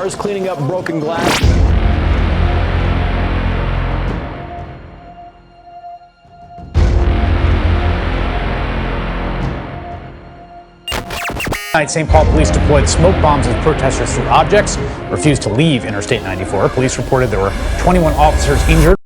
cars cleaning up broken glass. Tonight, St. Paul police deployed smoke bombs as protesters threw objects, refused to leave Interstate 94. Police reported there were 21 officers injured.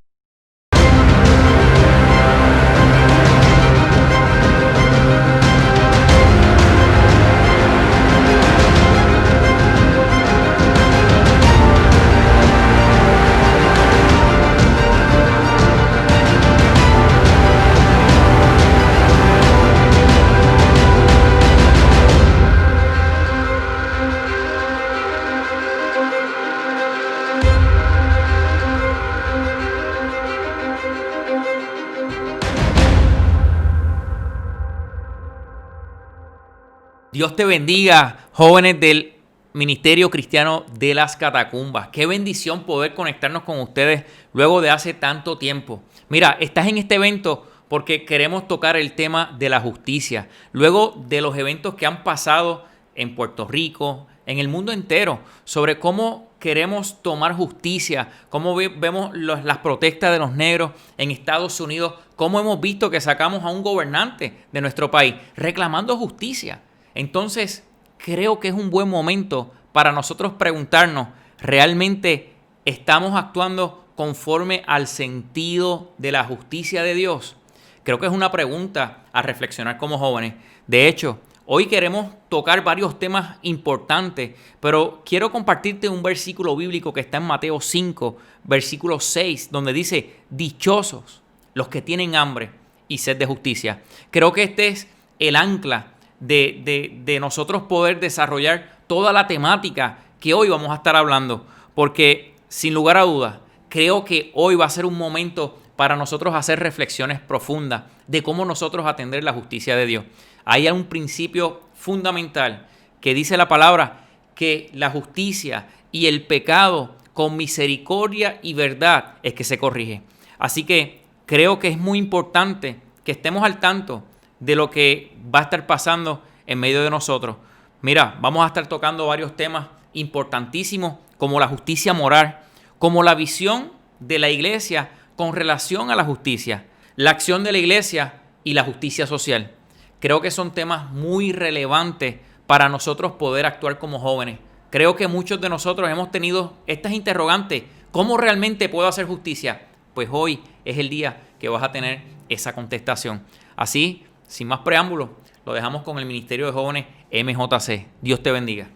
Dios te bendiga, jóvenes del Ministerio Cristiano de las Catacumbas. Qué bendición poder conectarnos con ustedes luego de hace tanto tiempo. Mira, estás en este evento porque queremos tocar el tema de la justicia. Luego de los eventos que han pasado en Puerto Rico, en el mundo entero, sobre cómo queremos tomar justicia, cómo vemos las protestas de los negros en Estados Unidos, cómo hemos visto que sacamos a un gobernante de nuestro país reclamando justicia. Entonces, creo que es un buen momento para nosotros preguntarnos, ¿realmente estamos actuando conforme al sentido de la justicia de Dios? Creo que es una pregunta a reflexionar como jóvenes. De hecho, hoy queremos tocar varios temas importantes, pero quiero compartirte un versículo bíblico que está en Mateo 5, versículo 6, donde dice, dichosos los que tienen hambre y sed de justicia. Creo que este es el ancla de nosotros poder desarrollar toda la temática que hoy vamos a estar hablando, porque sin lugar a dudas, creo que hoy va a ser un momento para nosotros hacer reflexiones profundas de cómo nosotros atender la justicia de Dios. Hay un principio fundamental que dice la palabra que la justicia y el pecado con misericordia y verdad es que se corrige. Así que creo que es muy importante que estemos al tanto de lo que va a estar pasando en medio de nosotros. Mira, vamos a estar tocando varios temas importantísimos como la justicia moral, como la visión de la iglesia con relación a la justicia, la acción de la iglesia y la justicia social. Creo que son temas muy relevantes para nosotros poder actuar como jóvenes. Creo que muchos de nosotros hemos tenido estas interrogantes. ¿Cómo realmente puedo hacer justicia? Pues hoy es el día que vas a tener esa contestación. Así, sin más preámbulos, lo dejamos con el Ministerio de Jóvenes MJC. Dios te bendiga.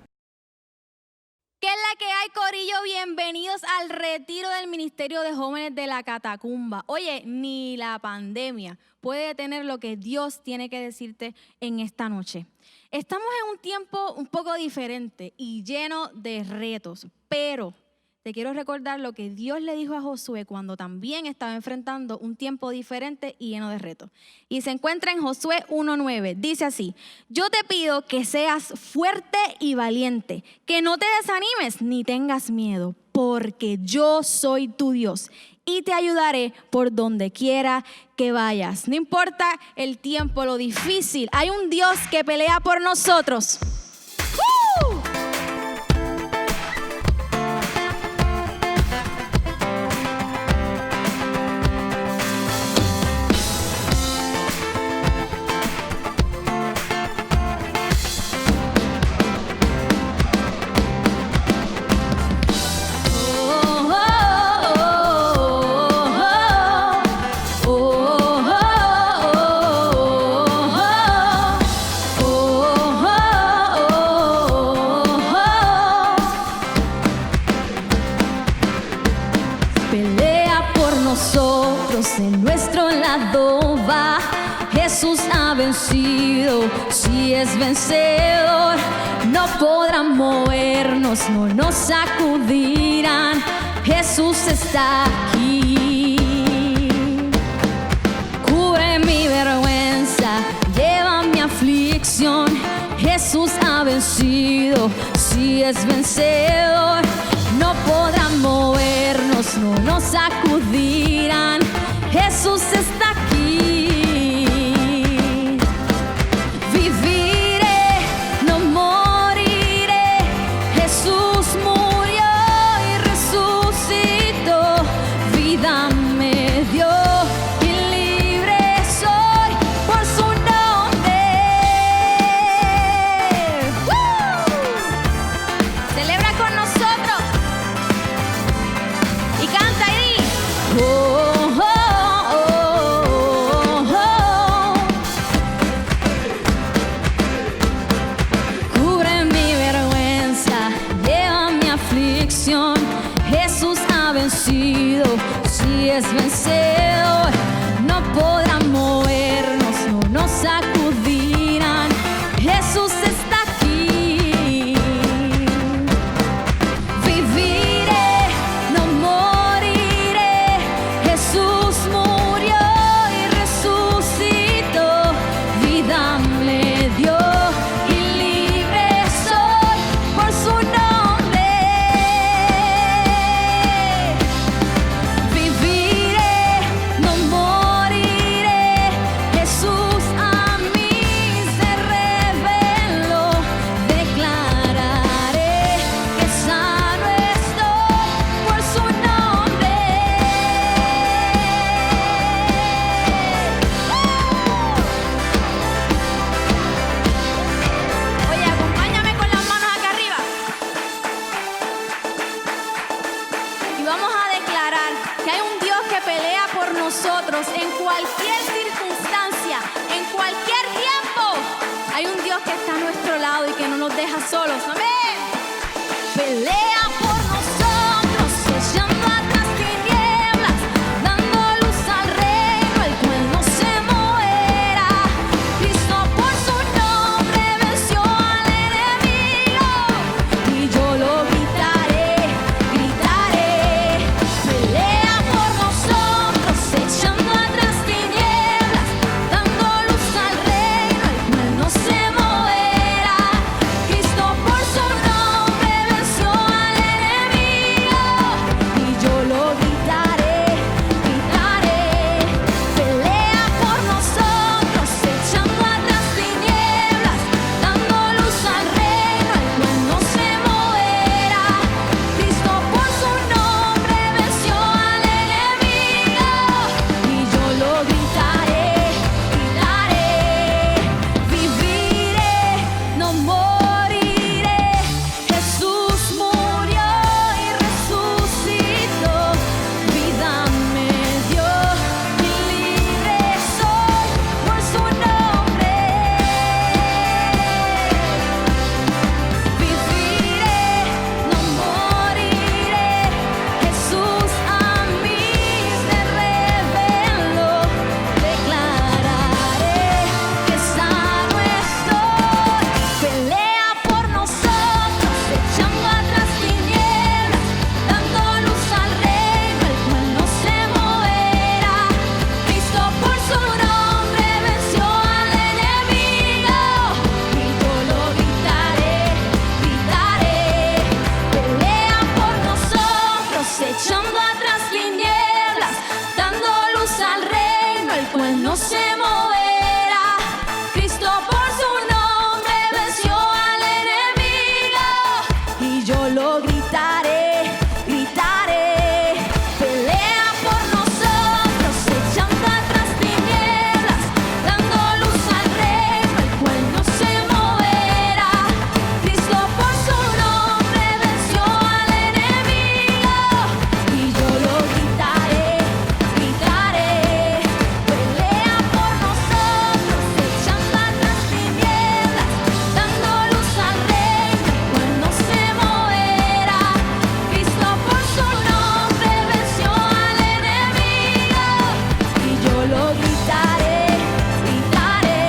¿Qué es la que hay, corillo? Bienvenidos al retiro del Ministerio de Jóvenes de la Catacumba. Oye, ni la pandemia puede detener lo que Dios tiene que decirte en esta noche. Estamos en un tiempo un poco diferente y lleno de retos, pero te quiero recordar lo que Dios le dijo a Josué cuando también estaba enfrentando un tiempo diferente y lleno de retos. Y se encuentra en Josué 1:9. Dice así: yo te pido que seas fuerte y valiente, que no te desanimes ni tengas miedo, porque yo soy tu Dios y te ayudaré por donde quiera que vayas. No importa el tiempo, lo difícil, hay un Dios que pelea por nosotros. ¡Woo! En nuestro lado va, Jesús ha vencido, si es vencedor, no podrán movernos, no nos sacudirán, Jesús está aquí. Cubre mi vergüenza, lleva mi aflicción, Jesús ha vencido, si es vencedor, no podrán movernos, no nos sacudirán, Jesús está aquí. Viviré, no moriré, Jesús murió no moriré. Jesús a mí se reveló. Declararé que sano estoy por su nombre. Oye, acompáñame con las manos acá arriba. Y vamos a declarar que hay un Dios que pelea por nosotros en cualquier circunstancia, en cualquier tiempo. Hay un Dios que está a nuestro lado y que no nos deja solos. Amén. Pelea por nosotros, echando atrás tinieblas, dando luz al reino, el cual no se moverá. Cristo por su nombre venció al enemigo, y yo lo gritaré, gritaré. Pelea por nosotros, echando atrás tinieblas, dando luz al reino, el cual no se moverá. Cristo por su nombre venció al enemigo, y yo lo gritaré, gritaré. Pelea por nosotros, echando atrás tinieblas, dando luz al reino, el cual no se moverá. Cristo por su nombre venció al enemigo, y yo lo gritaré, gritaré. Viviré, no moriré. Jesús murió y resucitó, vida me dio y libre soy por su nombre. Viviré, no moriré. Jesús a mí se reveló. Declararé que sano estoy. Pelea por nosotros, echando atrás tinieblas, dando luz al reino, el cual no se moverá. Cristo por su nombre venció al enemigo, y yo lo gritaré, gritaré. Pelea por nosotros, echando atrás tinieblas, dando luz al reino, el cual no se moverá. Cristo por su nombre venció al enemigo, y yo lo gritaré, gritaré. Pelea por nosotros, echando atrás tinieblas, dando luz al reino, el cual no se moverá. Cristo por su nombre venció al enemigo, y yo lo gritaré, gritaré. Pelea por nosotros, echando atrás tinieblas, dando luz al reino, el cual no se moverá. Cristo por su nombre venció al enemigo, y yo lo gritaré, gritaré.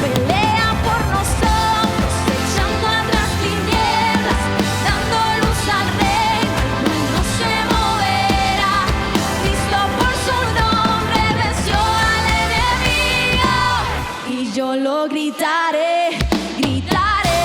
Pelea por nosotros, echando atrás tinieblas, dando luz al reino, el cual no se moverá. Cristo por su nombre venció al enemigo, y yo lo gritaré, gritaré.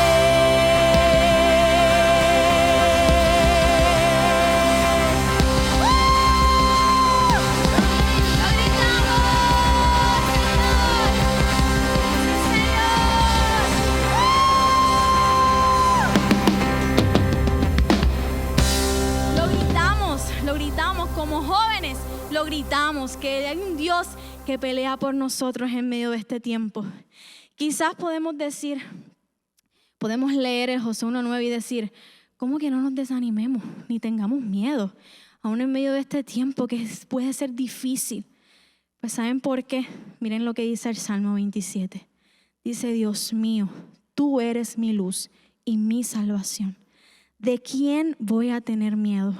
¡Lo gritamos, Señor! Lo gritamos como jóvenes, lo gritamos, que hay un Dios que pelea por nosotros en medio de este tiempo. Quizás podemos decir, podemos leer el Josué 1:9 y decir, ¿cómo que no nos desanimemos ni tengamos miedo? Aún en medio de este tiempo que puede ser difícil. Pues ¿saben por qué? Miren lo que dice el Salmo 27. Dice, Dios mío, tú eres mi luz y mi salvación. ¿De quién voy a tener miedo?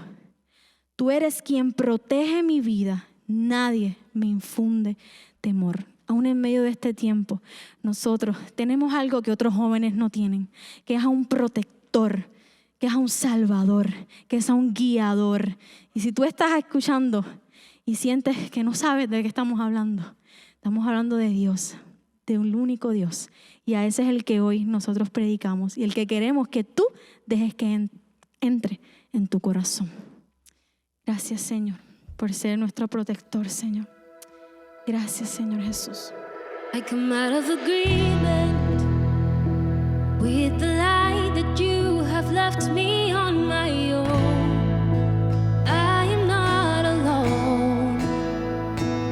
Tú eres quien protege mi vida. Nadie me infunde temor. Aún en medio de este tiempo, nosotros tenemos algo que otros jóvenes no tienen, que es a un protector, que es a un salvador, que es a un guiador. Y si tú estás escuchando y sientes que no sabes de qué estamos hablando de Dios, de un único Dios. Y a ese es el que hoy nosotros predicamos y el que queremos que tú dejes que entre en tu corazón. Gracias, Señor, por ser nuestro protector, Señor. Gracias, Señor Jesús. I come out of agreement with the lie that you have left me on my own. I am not alone.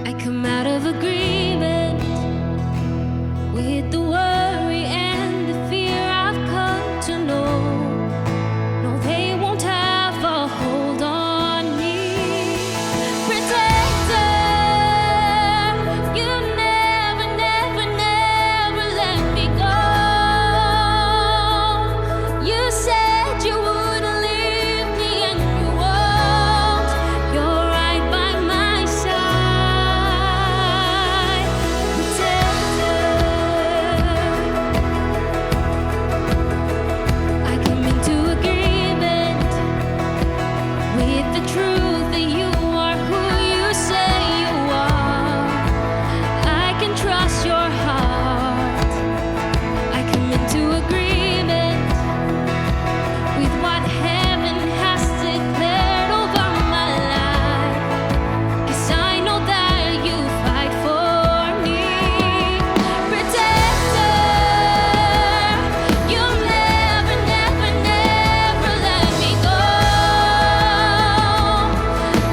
I come out of agreement with the worry and the fear I've come to know. No, they won't have a hold on me. Protector, you never, never, never let me go. You said you wouldn't leave me, and you won't. You're right by my side. Protector, I come into agreement with the truth that you are who you say you are. I can trust your heart. I come into agreement with what heaven has declared over my life. 'Cause I know that you fight for me. Protector, you'll never, never, never let me go.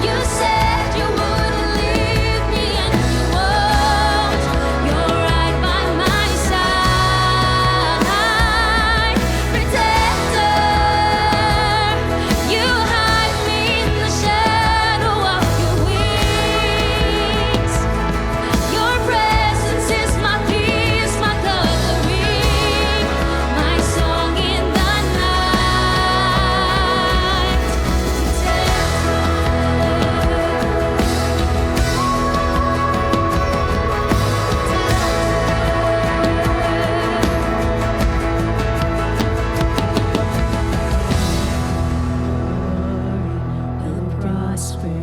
You said you wouldn't leave me, and you won't. You're right by my side. Protector, you hide me in the shadow of your wings. Your presence is my peace, my covering, my song in the night. Will prosper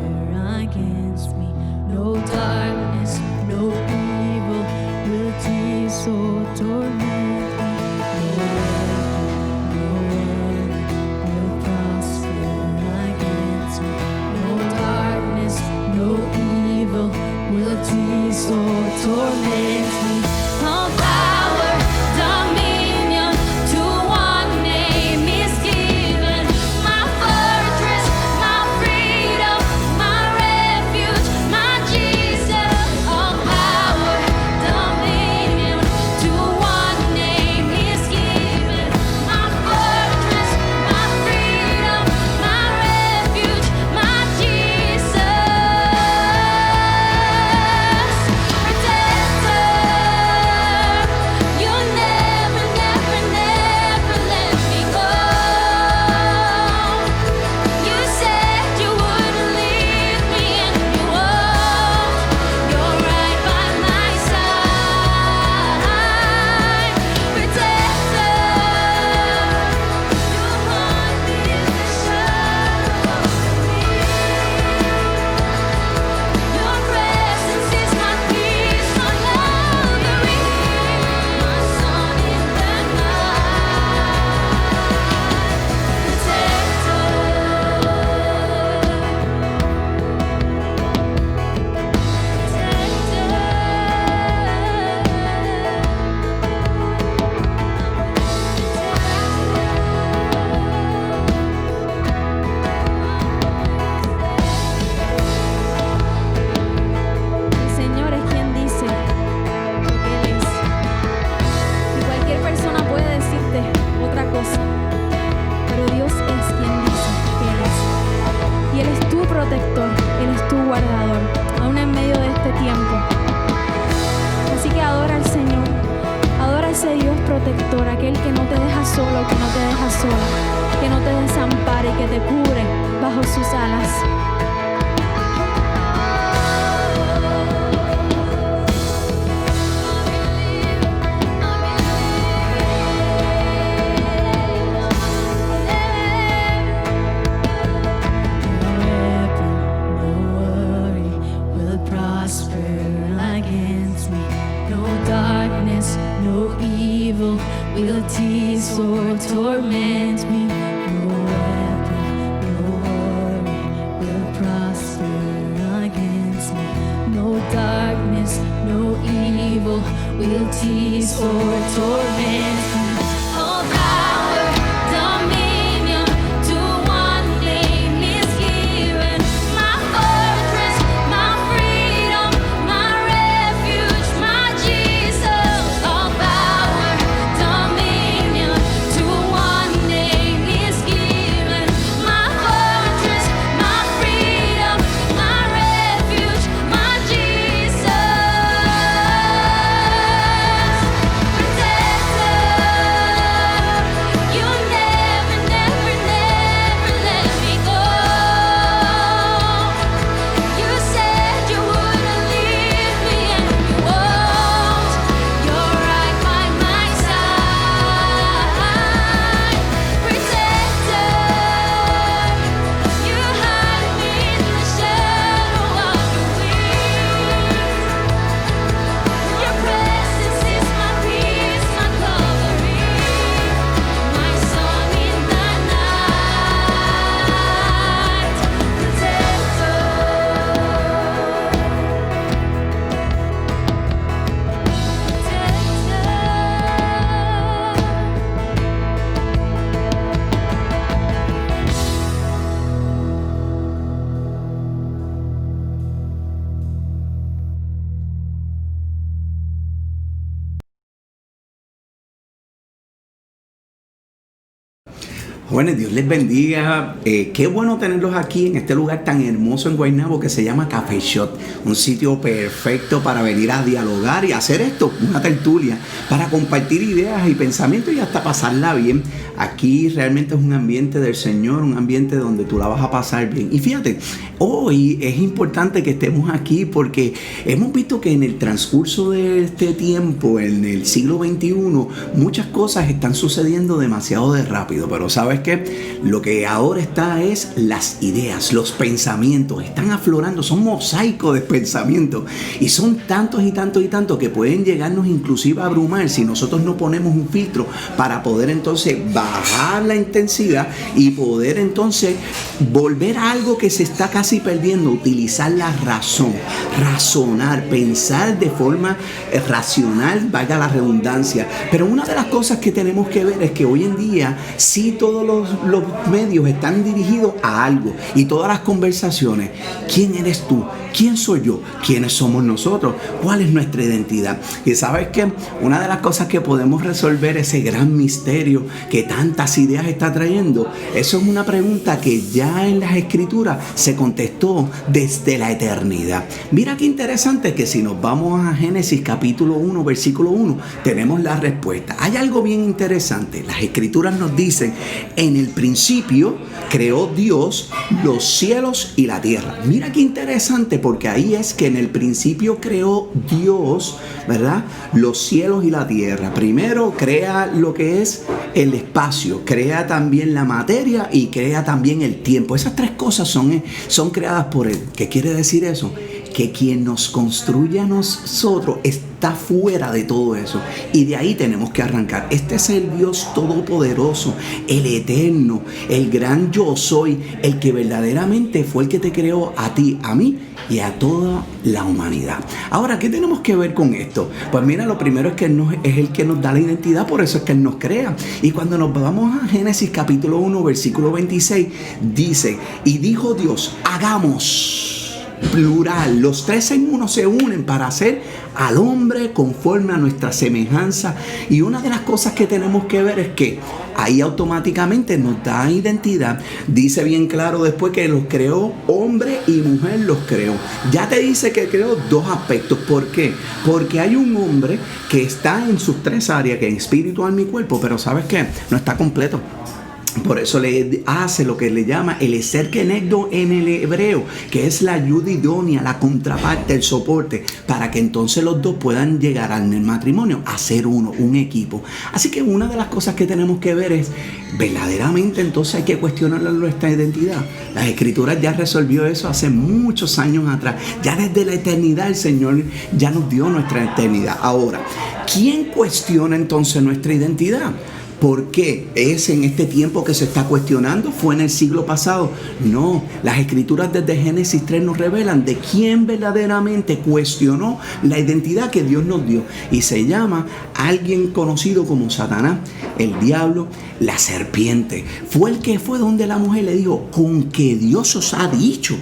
against me. No darkness, no evil will tease or torment me. No one will prosper against me. No darkness, no evil will tease or torment me. All power, dominion, to one name is given. My fortress, my freedom, my refuge, my Jesus. All power, dominion, to one name is given. My fortress, my freedom, my refuge, my Jesus. Protector, you'll never, never, never let me go. You said you wouldn't leave me, and you won't. You're right by my side. Protector, you hide me in the shadow of your wings. Your presence is my peace, my covering, my song in the El Señor es quien dice lo que Él es. Y cualquier persona puede decirte otra cosa, pero Dios es quien dice que Él es. Y Él es tu protector, Él es tu guardador, aún en medio de este tiempo. Así que adora al Señor, adora a ese Dios protector, aquel que no te deja solo, que no te deja sola, que no te desampara y que te cubre bajo sus alas. No worry will prosper against me. No darkness, no evil will tease or torment me. No weapon, no worry will prosper against me. No darkness, no evil will tease or torment me. All power, dominion, to one name is given. My fortress, my freedom, my refuge, my Jesus. All power, dominion, to one name is given. My fortress, my freedom, my refuge, my Jesus. Protector, you never, never, never let me go. You said you wouldn't leave me and you won't. You're right by my side. Protector, you hide me in the shadow of your wings. Your presence is my peace, my covering, my song in the night. Jóvenes, Dios les bendiga. Qué bueno tenerlos aquí en este lugar tan hermoso en Guaynabo que se llama Café Shot. Un sitio perfecto para venir a dialogar y hacer esto, una tertulia, para compartir ideas y pensamientos y hasta pasarla bien. Aquí realmente es un ambiente del Señor, un ambiente donde tú la vas a pasar bien. Y fíjate, hoy es importante que estemos aquí porque hemos visto que en el transcurso de este tiempo, en el siglo XXI, muchas cosas están sucediendo demasiado de rápido. Pero ¿sabes qué? Lo que ahora está es las ideas, los pensamientos, están aflorando, son mosaicos de pensamientos. Y son tantos y tantos y tantos que pueden llegarnos inclusive a abrumar si nosotros no ponemos un filtro para poder entonces bajar la intensidad y poder entonces volver a algo que se está casi perdiendo, utilizar la razón, razonar, pensar de forma racional, valga la redundancia. Pero una de las cosas que tenemos que ver es que hoy en día sí todos los medios están dirigidos a algo y todas las conversaciones. ¿Quién eres tú? ¿Quién soy yo? ¿Quiénes somos nosotros? ¿Cuál es nuestra identidad? Y sabes que una de las cosas que podemos resolver ese gran misterio que tantas ideas está trayendo, eso es una pregunta que ya en las escrituras se contestó desde la eternidad. Mira qué interesante que si nos vamos a Génesis capítulo 1 versículo 1 tenemos la respuesta. Hay algo bien interesante. Las escrituras nos dicen: en el principio creó Dios los cielos y la tierra. Mira qué interesante, porque ahí es que en el principio creó Dios, ¿verdad? Los cielos y la tierra. Primero crea lo que es el espacio, crea también la materia y crea también el tiempo. Esas tres cosas son creadas por Él. ¿Qué quiere decir eso? Que quien nos construye a nosotros está fuera de todo eso. Y de ahí tenemos que arrancar. Este es el Dios todopoderoso, el eterno, el gran yo soy, el que verdaderamente fue el que te creó a ti, a mí y a toda la humanidad. Ahora, ¿qué tenemos que ver con esto? Pues mira, lo primero es que Él es el que nos da la identidad, por eso es que Él nos crea. Y cuando nos vamos a Génesis capítulo 1, versículo 26, dice: y dijo Dios, hagamos. Plural, los tres en uno se unen para hacer al hombre conforme a nuestra semejanza. Y una de las cosas que tenemos que ver es que ahí automáticamente nos da identidad. Dice bien claro después que los creó, hombre y mujer los creó. Ya te dice que creó dos aspectos. ¿Por qué? Porque hay un hombre que está en sus tres áreas, que es espíritu, alma y cuerpo, pero ¿sabes qué? No está completo. Por eso le hace lo que le llama el eser kenegdo en el hebreo, que es la ayuda idónea, la contraparte, el soporte, para que entonces los dos puedan llegar al matrimonio a ser uno, un equipo. Así que una de las cosas que tenemos que ver es, verdaderamente entonces hay que cuestionar nuestra identidad. Las escrituras ya resolvió eso hace muchos años atrás. Ya desde la eternidad el Señor ya nos dio nuestra eternidad. Ahora, ¿quién cuestiona entonces nuestra identidad? ¿Por qué? ¿Es en este tiempo que se está cuestionando? ¿Fue en el siglo pasado? No, las escrituras desde Génesis 3 nos revelan de quién verdaderamente cuestionó la identidad que Dios nos dio. Y se llama alguien conocido como Satanás, el diablo, la serpiente. Fue el que fue donde la mujer le dijo, con que Dios os ha dicho.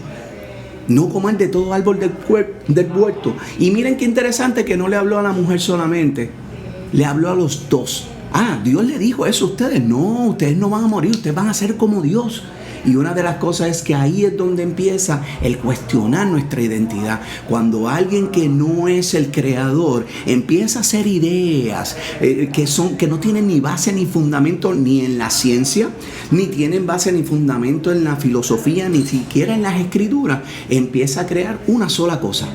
No coman de todo árbol del huerto. Y miren qué interesante que no le habló a la mujer solamente, le habló a los dos. Dios le dijo eso a ustedes. No, ustedes no van a morir, ustedes van a ser como Dios. Y una de las cosas es que ahí es donde empieza el cuestionar nuestra identidad. Cuando alguien que no es el creador empieza a hacer ideas que no tienen ni base ni fundamento ni en la ciencia, ni tienen base ni fundamento en la filosofía, ni siquiera en las escrituras, empieza a crear una sola cosa: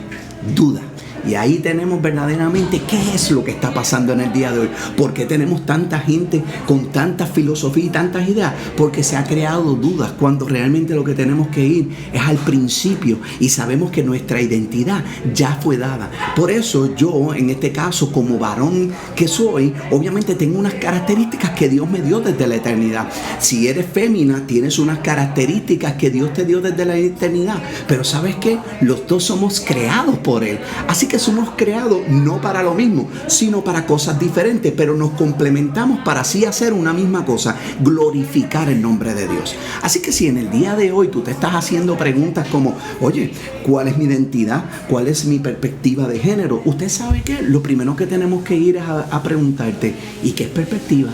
duda. Y ahí tenemos verdaderamente qué es lo que está pasando en el día de hoy. ¿Por qué tenemos tanta gente con tanta filosofía y tantas ideas? Porque se ha creado dudas, cuando realmente lo que tenemos que ir es al principio y sabemos que nuestra identidad ya fue dada. Por eso yo, en este caso, como varón que soy, obviamente tengo unas características que Dios me dio desde la eternidad. Si eres fémina, tienes unas características que Dios te dio desde la eternidad. Pero ¿sabes qué? Los dos somos creados por Él. Así que somos creados no para lo mismo, sino para cosas diferentes, pero nos complementamos para así hacer una misma cosa: glorificar el nombre de Dios. Así que si en el día de hoy tú te estás haciendo preguntas como, oye, ¿cuál es mi identidad? ¿Cuál es mi perspectiva de género? Usted sabe que lo primero que tenemos que ir es a preguntarte, ¿y qué es perspectiva?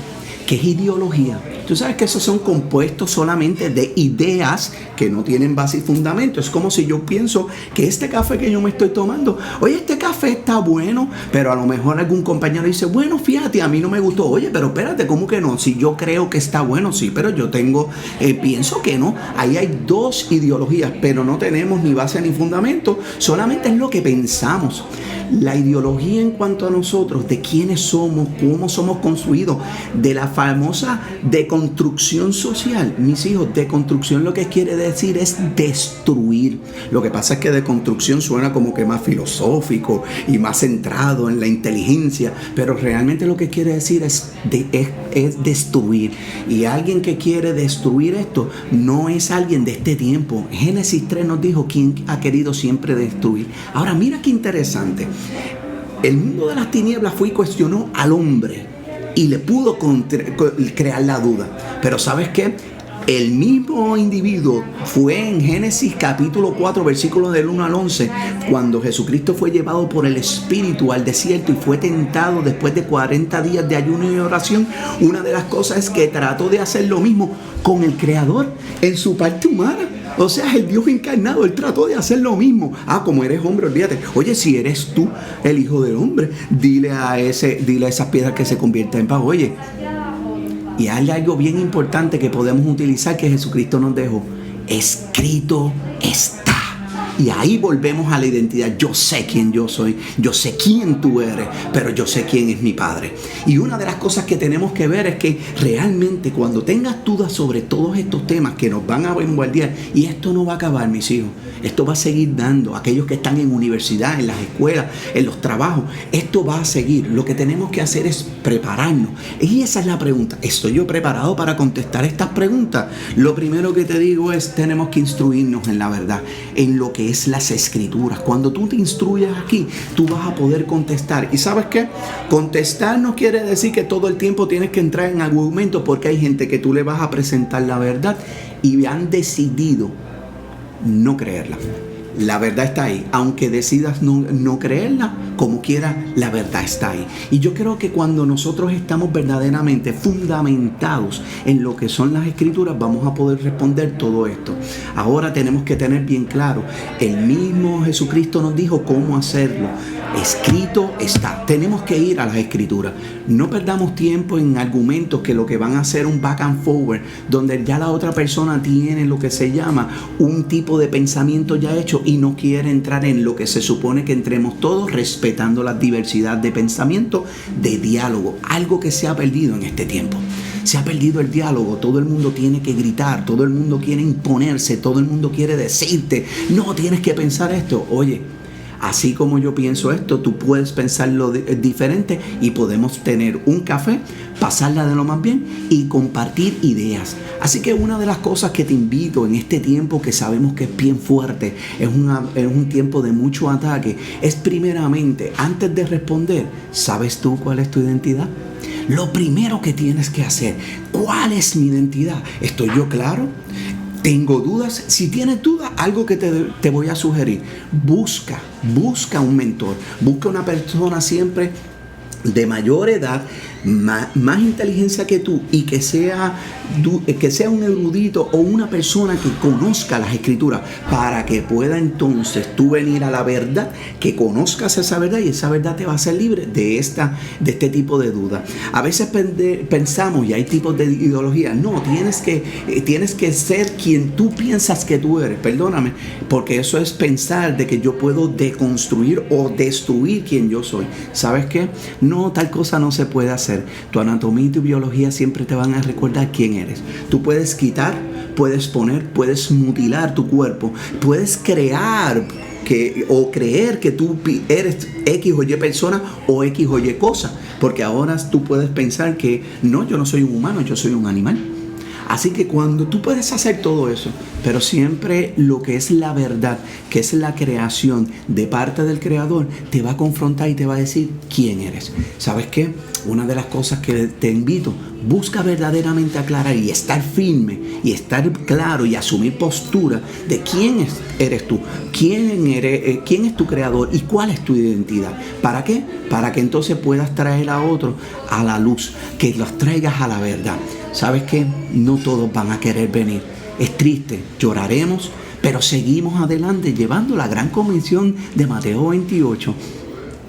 ¿Qué es ideología? Tú sabes que esos son compuestos solamente de ideas que no tienen base y fundamento. Es como si yo pienso que este café que yo me estoy tomando, oye, este café está bueno, pero a lo mejor algún compañero dice, bueno, fíjate, a mí no me gustó. Oye, pero espérate, ¿cómo que no? Si yo creo que está bueno, sí, pero yo pienso que no. Ahí hay dos ideologías, pero no tenemos ni base ni fundamento, solamente es lo que pensamos. La ideología en cuanto a nosotros, de quiénes somos, cómo somos construidos, de la famosa deconstrucción social. Mis hijos, deconstrucción lo que quiere decir es destruir. Lo que pasa es que deconstrucción suena como que más filosófico y más centrado en la inteligencia, pero realmente lo que quiere decir es destruir. Y alguien que quiere destruir esto no es alguien de este tiempo. Génesis 3 nos dijo quién ha querido siempre destruir. Ahora mira qué interesante. El mundo de las tinieblas fue y cuestionó al hombre y le pudo crear la duda. Pero ¿sabes qué? El mismo individuo fue en Génesis capítulo 4, versículos del 1 al 11, cuando Jesucristo fue llevado por el Espíritu al desierto y fue tentado después de 40 días de ayuno y oración. Una de las cosas es que trató de hacer lo mismo con el Creador en su parte humana. O sea, el Dios encarnado, Él trató de hacer lo mismo. Como eres hombre, olvídate. Oye, si eres tú el Hijo del Hombre, dile a esas piedras que se conviertan en pan. Oye, y hay algo bien importante que podemos utilizar que Jesucristo nos dejó. Escrito está. Y ahí volvemos a la identidad. Yo sé quién yo soy, yo sé quién tú eres, pero yo sé quién es mi Padre. Y una de las cosas que tenemos que ver es que realmente cuando tengas dudas sobre todos estos temas que nos van a bombardear, y esto no va a acabar, mis hijos, esto va a seguir dando. Aquellos que están en universidad, en las escuelas, en los trabajos, esto va a seguir. Lo que tenemos que hacer es prepararnos. Y esa es la pregunta. ¿Estoy yo preparado para contestar estas preguntas? Lo primero que te digo es, tenemos que instruirnos en la verdad, en lo que es las escrituras. Cuando tú te instruyes aquí, tú vas a poder contestar. ¿Y sabes qué? Contestar no quiere decir que todo el tiempo tienes que entrar en argumentos, porque hay gente que tú le vas a presentar la verdad y han decidido no creerla. La verdad está ahí. Aunque decidas no creerla, como quiera, la verdad está ahí. Y yo creo que cuando nosotros estamos verdaderamente fundamentados en lo que son las escrituras, vamos a poder responder todo esto. Ahora tenemos que tener bien claro, el mismo Jesucristo nos dijo cómo hacerlo. Escrito está. Tenemos que ir a las escrituras. No perdamos tiempo en argumentos que lo que van a hacer un back and forward, donde ya la otra persona tiene lo que se llama un tipo de pensamiento ya hecho y no quiere entrar en lo que se supone que entremos todos, respetando la diversidad de pensamiento, de diálogo, algo que se ha perdido en este tiempo. Se ha perdido el diálogo, todo el mundo tiene que gritar, todo el mundo quiere imponerse, todo el mundo quiere decirte, no, tienes que pensar esto. Oye, así como yo pienso esto, tú puedes pensarlo diferente y podemos tener un café, pasarla de lo más bien y compartir ideas. Así que una de las cosas que te invito en este tiempo que sabemos que es bien fuerte, es un tiempo de mucho ataque, es primeramente, antes de responder, ¿sabes tú cuál es tu identidad? Lo primero que tienes que hacer, ¿cuál es mi identidad? ¿Estoy yo claro? ¿Tengo dudas? Si tienes dudas, algo que te voy a sugerir, busca un mentor, busca una persona siempre de mayor edad, más inteligencia que tú y que sea un erudito o una persona que conozca las escrituras para que pueda entonces tú venir a la verdad, que conozcas esa verdad y esa verdad te va a hacer libre de este tipo de dudas. A veces pensamos, y hay tipos de ideología, no, tienes que ser quien tú piensas que tú eres, perdóname, porque eso es pensar de que yo puedo deconstruir o destruir quien yo soy. ¿Sabes qué? No, tal cosa no se puede hacer. Tu anatomía y tu biología siempre te van a recordar quién eres. Tú puedes quitar, puedes poner, puedes mutilar tu cuerpo, puedes creer que tú eres X o Y persona o X o Y cosa, porque ahora tú puedes pensar que no, yo no soy un humano, yo soy un animal. Así que cuando tú puedes hacer todo eso, pero siempre lo que es la verdad, que es la creación de parte del Creador, te va a confrontar y te va a decir quién eres. ¿Sabes qué? Una de las cosas que te invito, busca verdaderamente aclarar y estar firme y estar claro y asumir postura de quién eres tú, quién es tu Creador y cuál es tu identidad. ¿Para qué? Para que entonces puedas traer a otros a la luz, que los traigas a la verdad. ¿Sabes qué? No todos van a querer venir. Es triste, lloraremos, pero seguimos adelante llevando la gran comisión de Mateo 28.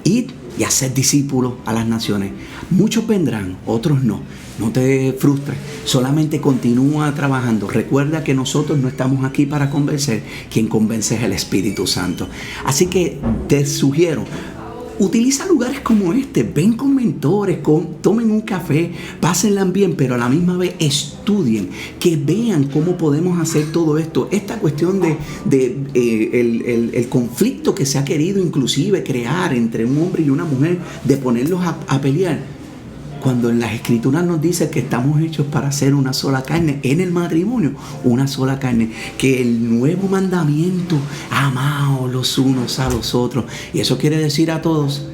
Id y hacer discípulos a las naciones. Muchos vendrán, otros no. No te frustres, solamente continúa trabajando. Recuerda que nosotros no estamos aquí para convencer, quien convence es el Espíritu Santo. Así que te sugiero, utiliza lugares como este, ven con mentores, tomen un café, pásenla bien, pero a la misma vez estudien, que vean cómo podemos hacer todo esto. Esta cuestión el conflicto que se ha querido inclusive crear entre un hombre y una mujer, de ponerlos a pelear. Cuando en las escrituras nos dice que estamos hechos para ser una sola carne, en el matrimonio, una sola carne, que el nuevo mandamiento, amaos los unos a los otros, y eso quiere decir a todos,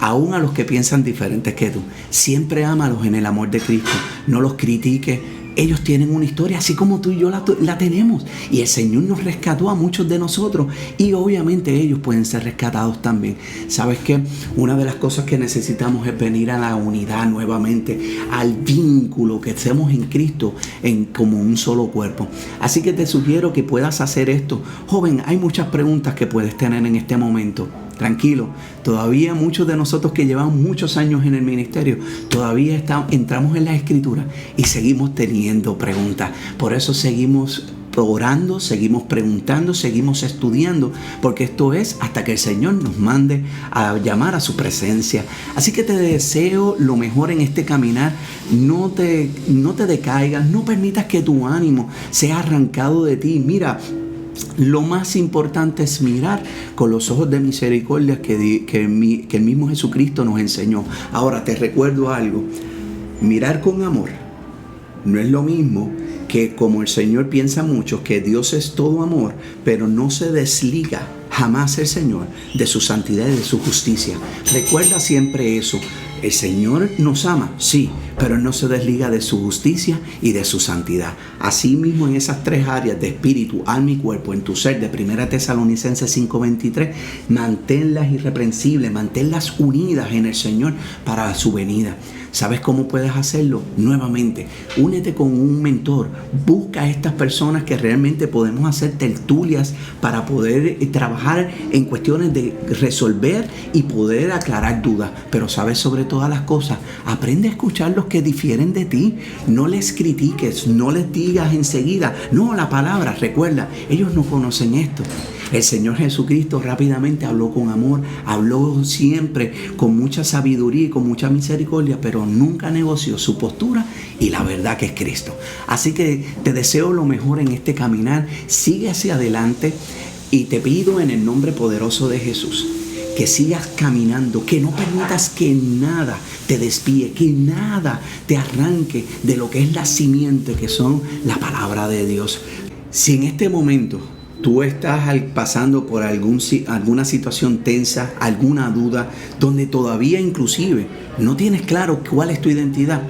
aún a los que piensan diferentes que tú, siempre ámalos en el amor de Cristo, no los critiques. Ellos tienen una historia así como tú y yo la tenemos, y el Señor nos rescató a muchos de nosotros y obviamente ellos pueden ser rescatados también. ¿Sabes qué? Una de las cosas que necesitamos es venir a la unidad nuevamente, al vínculo que hacemos en Cristo como un solo cuerpo. Así que te sugiero que puedas hacer esto. Joven, hay muchas preguntas que puedes tener en este momento. Tranquilo, todavía muchos de nosotros que llevamos muchos años en el ministerio, todavía entramos en la escritura y seguimos teniendo preguntas. Por eso seguimos orando, seguimos preguntando, seguimos estudiando, porque esto es hasta que el Señor nos mande a llamar a su presencia. Así que te deseo lo mejor en este caminar. No te decaigas, no permitas que tu ánimo sea arrancado de ti. Mira, lo más importante es mirar con los ojos de misericordia que el mismo Jesucristo nos enseñó. Ahora te recuerdo algo, mirar con amor no es lo mismo que, como el Señor piensa mucho, que Dios es todo amor, pero no se desliga jamás el Señor de su santidad y de su justicia. Recuerda siempre eso. El Señor nos ama, sí, pero Él no se desliga de su justicia y de su santidad. Asimismo, en esas tres áreas de espíritu, alma y cuerpo, en tu ser, de 1 Tesalonicenses 5:23, manténlas irreprensibles, manténlas unidas en el Señor para su venida. ¿Sabes cómo puedes hacerlo? Nuevamente, únete con un mentor. Busca a estas personas que realmente podemos hacer tertulias para poder trabajar en cuestiones de resolver y poder aclarar dudas. Pero sabes, sobre todas las cosas, aprende a escuchar los que difieren de ti. No les critiques, no les digas enseguida, no, la palabra, recuerda, ellos no conocen esto. El Señor Jesucristo rápidamente habló con amor, habló siempre con mucha sabiduría y con mucha misericordia, pero nunca negoció su postura y la verdad que es Cristo. Así que te deseo lo mejor en este caminar, sigue hacia adelante y te pido en el nombre poderoso de Jesús que sigas caminando, que no permitas que nada te desvíe, que nada te arranque de lo que es la simiente, que son la palabra de Dios. Si en este momento tú estás pasando por alguna situación tensa, alguna duda, donde todavía inclusive no tienes claro cuál es tu identidad,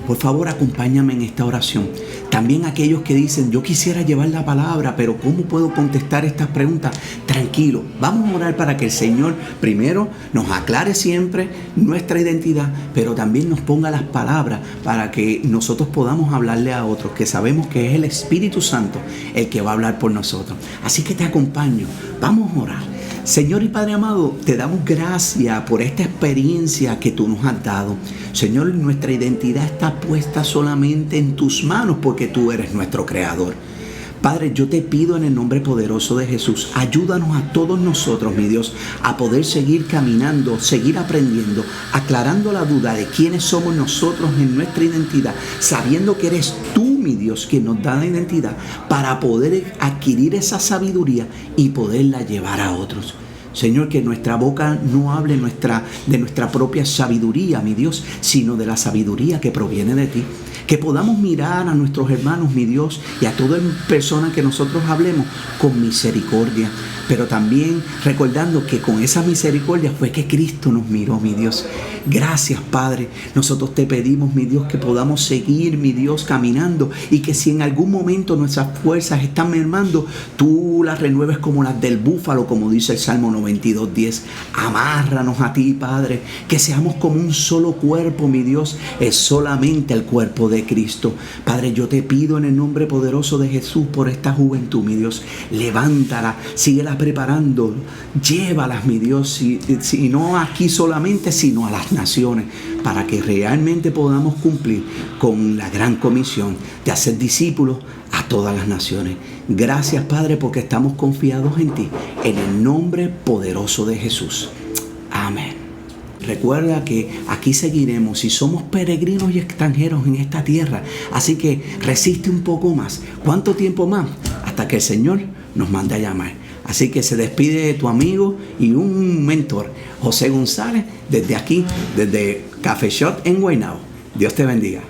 por favor acompáñame en esta oración. También aquellos que dicen, yo quisiera llevar la palabra, pero ¿cómo puedo contestar estas preguntas? Tranquilo, vamos a orar para que el Señor primero nos aclare siempre nuestra identidad, pero también nos ponga las palabras para que nosotros podamos hablarle a otros, que sabemos que es el Espíritu Santo el que va a hablar por nosotros. Así que te acompaño, vamos a orar. Señor y Padre amado, te damos gracias por esta experiencia que tú nos has dado. Señor, nuestra identidad está puesta solamente en tus manos porque tú eres nuestro creador. Padre, yo te pido en el nombre poderoso de Jesús, ayúdanos a todos nosotros, mi Dios, a poder seguir caminando, seguir aprendiendo, aclarando la duda de quiénes somos nosotros en nuestra identidad, sabiendo que eres tú, mi Dios, quien nos da la identidad para poder adquirir esa sabiduría y poderla llevar a otros. Señor, que nuestra boca no hable de nuestra propia sabiduría, mi Dios, sino de la sabiduría que proviene de ti. Que podamos mirar a nuestros hermanos, mi Dios, y a toda persona que nosotros hablemos con misericordia. Pero también recordando que con esa misericordia fue que Cristo nos miró, mi Dios. Gracias, Padre. Nosotros te pedimos, mi Dios, que podamos seguir, mi Dios, caminando, y que si en algún momento nuestras fuerzas están mermando, tú las renueves como las del búfalo, como dice el Salmo 92:10. Amárranos a ti, Padre, que seamos como un solo cuerpo, mi Dios, es solamente el cuerpo de Cristo. Padre, yo te pido en el nombre poderoso de Jesús por esta juventud, mi Dios, levántala, síguela preparando, llévalas, mi Dios, y no aquí solamente, sino a las naciones, para que realmente podamos cumplir con la gran comisión de hacer discípulos a todas las naciones. Gracias, Padre, porque estamos confiados en ti, en el nombre poderoso de Jesús. Amén. Recuerda que aquí seguiremos y somos peregrinos y extranjeros en esta tierra. Así que resiste un poco más. ¿Cuánto tiempo más? Hasta que el Señor nos mande a llamar. Así que se despide tu amigo y un mentor, José González, desde aquí, desde Café Shot en Guaynabo. Dios te bendiga.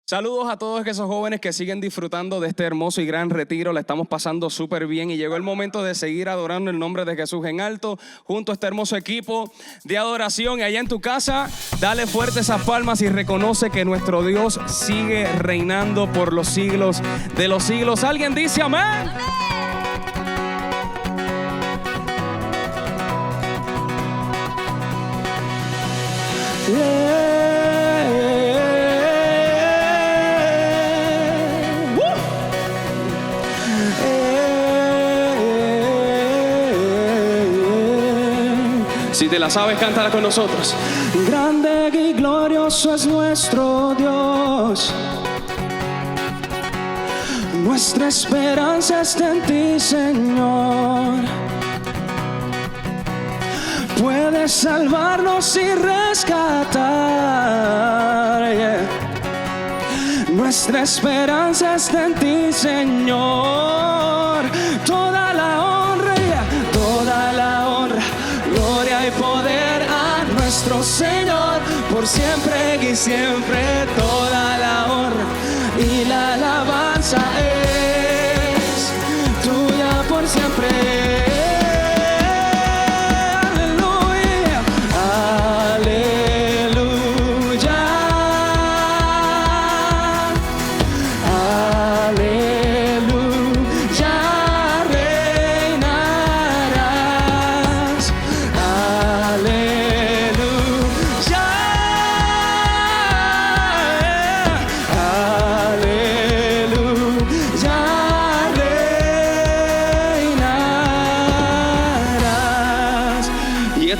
Saludos a todos esos jóvenes que siguen disfrutando de este hermoso y gran retiro. La estamos pasando súper bien y llegó el momento de seguir adorando el nombre de Jesús en alto junto a este hermoso equipo de adoración. Y allá en tu casa, dale fuerte esas palmas y reconoce que nuestro Dios sigue reinando por los siglos de los siglos. ¿Alguien dice amén? Si te la sabes, cántala con nosotros. Grande y glorioso es nuestro Dios. Nuestra esperanza está en ti, Señor. Puedes salvarnos y rescatar. Yeah. Nuestra esperanza está en ti, Señor. Toda la honra, gloria y poder a nuestro Señor, por siempre y siempre. Toda la honra y la alabanza es tuya por siempre.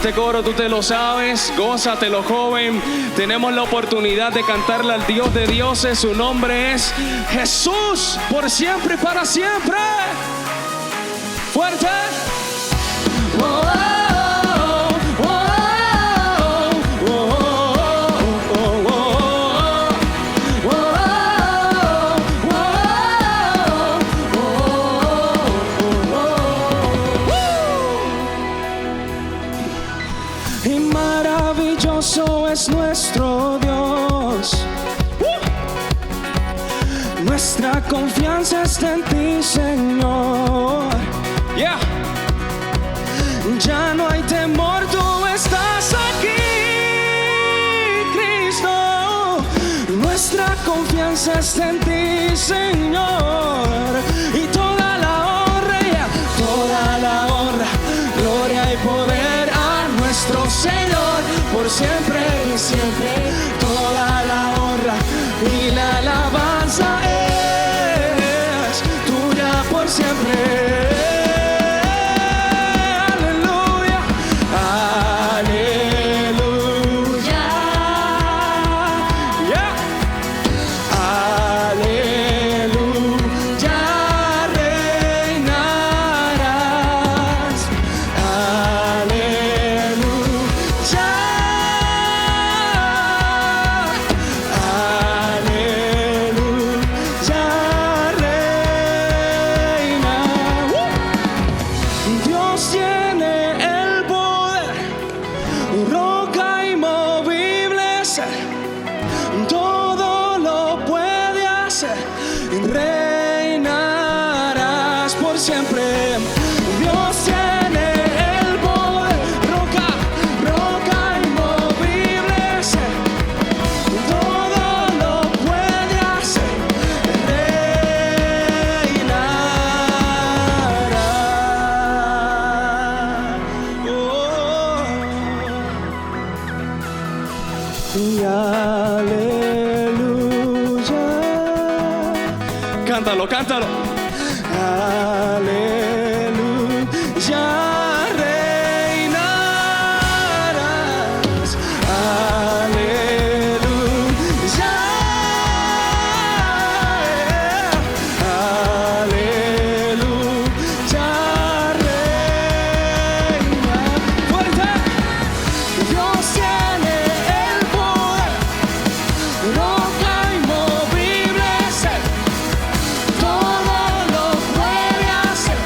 Este coro tú te lo sabes, gózatelo, joven. Tenemos la oportunidad de cantarle al Dios de dioses. Su nombre es Jesús, por siempre y para siempre. Fuerte. y maravilloso es nuestro Dios. Nuestra confianza está en ti, Señor. Yeah. Ya no hay temor, tú estás aquí, Cristo. Nuestra confianza está en ti, Señor. Y toda la honra, gloria y poder a nuestro Señor por siempre y siempre. Toda la honra y la alabanza es tuya por siempre. Reinarás por siempre. Dios tiene el poder, roca inmovible, todo lo puede hacer. Reinarás. Y aleluya. Cántalo, cántalo. Aleluya, reinarás. Aleluya. Aleluya, reinarás. Fuerte. Dios tiene el poder, roca inmovible, todo lo puede hacer.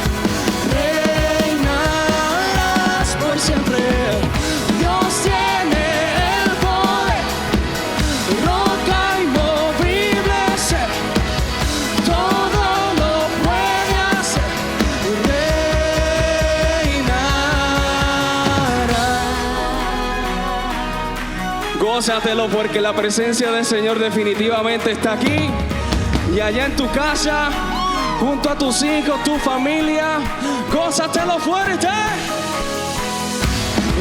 Reinarás por siempre. Dios tiene el poder, roca inmovible, todo lo puede hacer. Reinarás. Gózatelo porque la presencia del Señor definitivamente está aquí. Y allá en tu casa, junto a tus hijos, tu familia, gózatelo fuerte.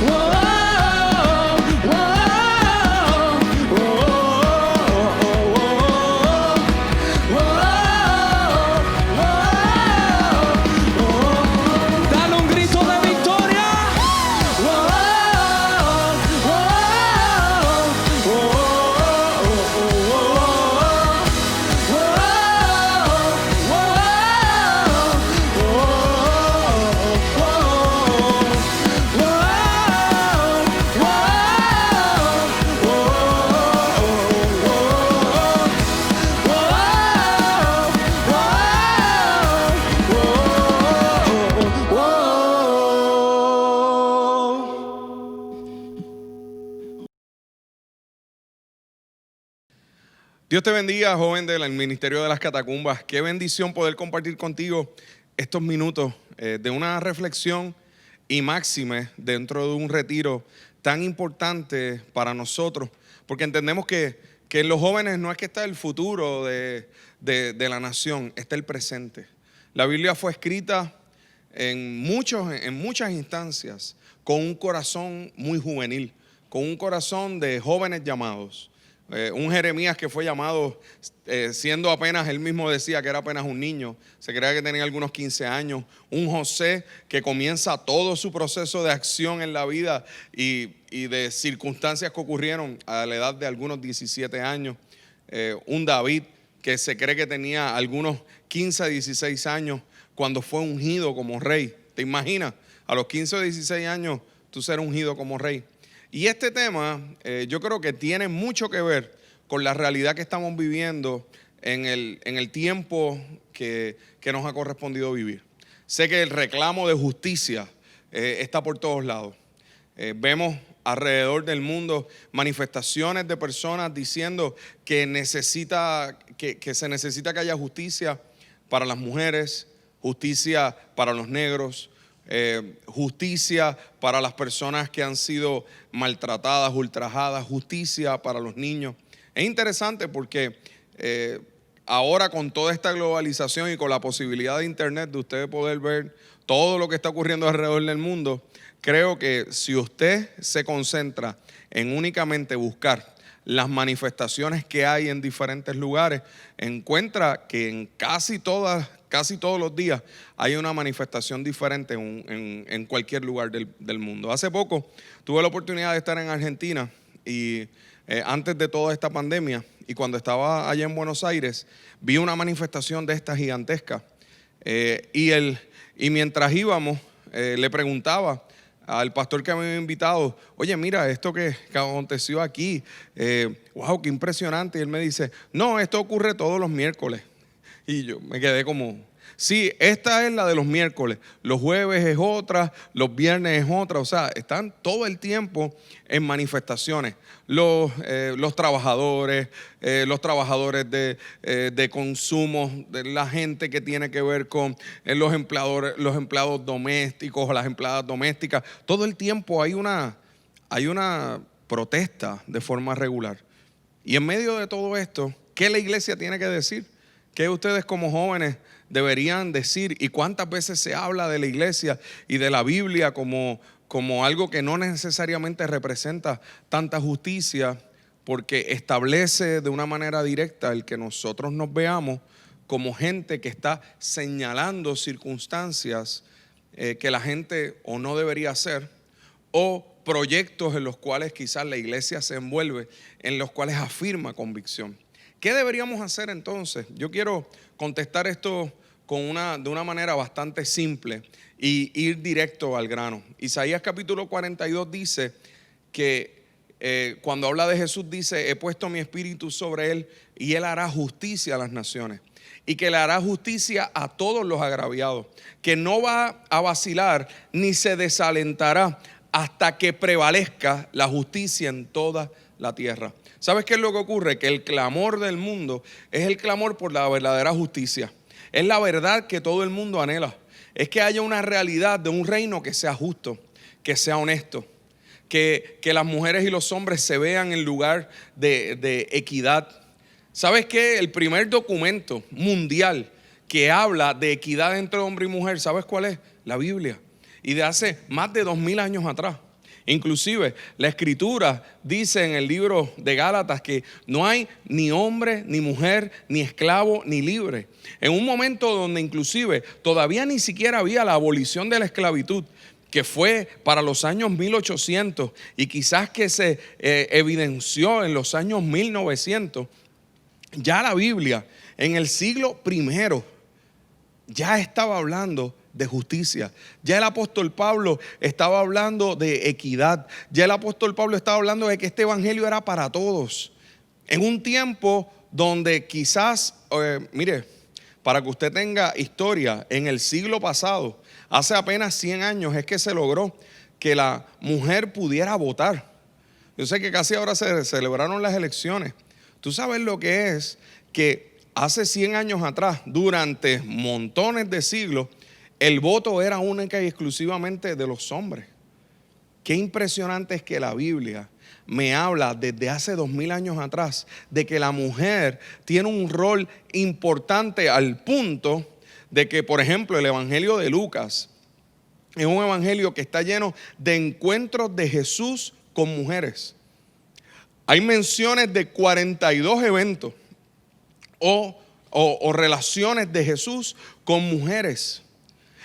Oh, oh, oh, oh, oh. Dale un grito de victoria. Dios te bendiga, joven del Ministerio de las Catacumbas. Qué bendición poder compartir contigo estos minutos de una reflexión y máxime dentro de un retiro tan importante para nosotros, porque entendemos que en los jóvenes no es que está el futuro de la nación, está el presente. La Biblia fue escrita en muchas instancias con un corazón muy juvenil, con un corazón de jóvenes llamados. Un Jeremías que fue llamado siendo apenas, él mismo decía que era apenas un niño, se creía que tenía algunos 15 años. Un José que comienza todo su proceso de acción en la vida y de circunstancias que ocurrieron a la edad de algunos 17 años. Un David que se cree que tenía algunos 15 a 16 años cuando fue ungido como rey. ¿Te imaginas? A los 15 o 16 años tú ser ungido como rey. Y este tema yo creo que tiene mucho que ver con la realidad que estamos viviendo en el tiempo que nos ha correspondido vivir. Sé que el reclamo de justicia está por todos lados. Vemos alrededor del mundo manifestaciones de personas diciendo que se necesita que haya justicia para las mujeres, justicia para los negros, justicia para las personas que han sido maltratadas, ultrajadas, justicia para los niños. Es interesante porque ahora con toda esta globalización y con la posibilidad de internet de usted poder ver todo lo que está ocurriendo alrededor del mundo, creo que si usted se concentra en únicamente buscar las manifestaciones que hay en diferentes lugares, encuentra que en casi todos los días hay una manifestación diferente en cualquier lugar del mundo. Hace poco tuve la oportunidad de estar en Argentina y antes de toda esta pandemia, y cuando estaba allá en Buenos Aires, vi una manifestación de esta gigantesca. Y mientras íbamos, le preguntaba al pastor que me había invitado, oye, mira, esto que aconteció aquí, wow, qué impresionante. Y él me dice, no, esto ocurre todos los miércoles. Y yo me quedé como, sí, esta es la de los miércoles, los jueves es otra, los viernes es otra, o sea, están todo el tiempo en manifestaciones. Los trabajadores de consumo, de la gente que tiene que ver con los empleados domésticos o las empleadas domésticas, todo el tiempo hay una protesta de forma regular. Y en medio de todo esto, ¿qué la iglesia tiene que decir? ¿Qué ustedes como jóvenes deberían decir? ¿Y cuántas veces se habla de la iglesia y de la Biblia como algo que no necesariamente representa tanta justicia, porque establece de una manera directa el que nosotros nos veamos como gente que está señalando circunstancias que la gente o no debería hacer, o proyectos en los cuales quizás la iglesia se envuelve, en los cuales afirma convicción? ¿Qué deberíamos hacer entonces? Yo quiero contestar esto de una manera bastante simple y ir directo al grano. Isaías capítulo 42 dice que cuando habla de Jesús dice, he puesto mi espíritu sobre él y él hará justicia a las naciones, y que le hará justicia a todos los agraviados, que no va a vacilar ni se desalentará hasta que prevalezca la justicia en toda la tierra. ¿Sabes qué es lo que ocurre? Que el clamor del mundo es el clamor por la verdadera justicia. Es la verdad que todo el mundo anhela. Es que haya una realidad de un reino que sea justo, que sea honesto, que las mujeres y los hombres se vean en lugar de equidad. ¿Sabes qué? El primer documento mundial que habla de equidad entre hombre y mujer, ¿sabes cuál es? La Biblia. Y de hace más de 2000 años atrás. Inclusive la escritura dice en el libro de Gálatas que no hay ni hombre, ni mujer, ni esclavo, ni libre. En un momento donde inclusive todavía ni siquiera había la abolición de la esclavitud, que fue para los años 1800 y quizás que se evidenció en los años 1900, ya la Biblia en el siglo I ya estaba hablando de justicia. Ya el apóstol Pablo estaba hablando de equidad. Ya el apóstol Pablo estaba hablando de que este evangelio era para todos. En un tiempo donde quizás, mire, para que usted tenga historia, en el siglo pasado, hace apenas 100 años es que se logró que la mujer pudiera votar. Yo sé que casi ahora se celebraron las elecciones. Tú sabes lo que es que hace 100 años atrás, durante montones de siglos, el voto era única y exclusivamente de los hombres. Qué impresionante es que la Biblia me habla desde hace 2000 años atrás de que la mujer tiene un rol importante, al punto de que, por ejemplo, el evangelio de Lucas es un evangelio que está lleno de encuentros de Jesús con mujeres. Hay menciones de 42 eventos o relaciones de Jesús con mujeres.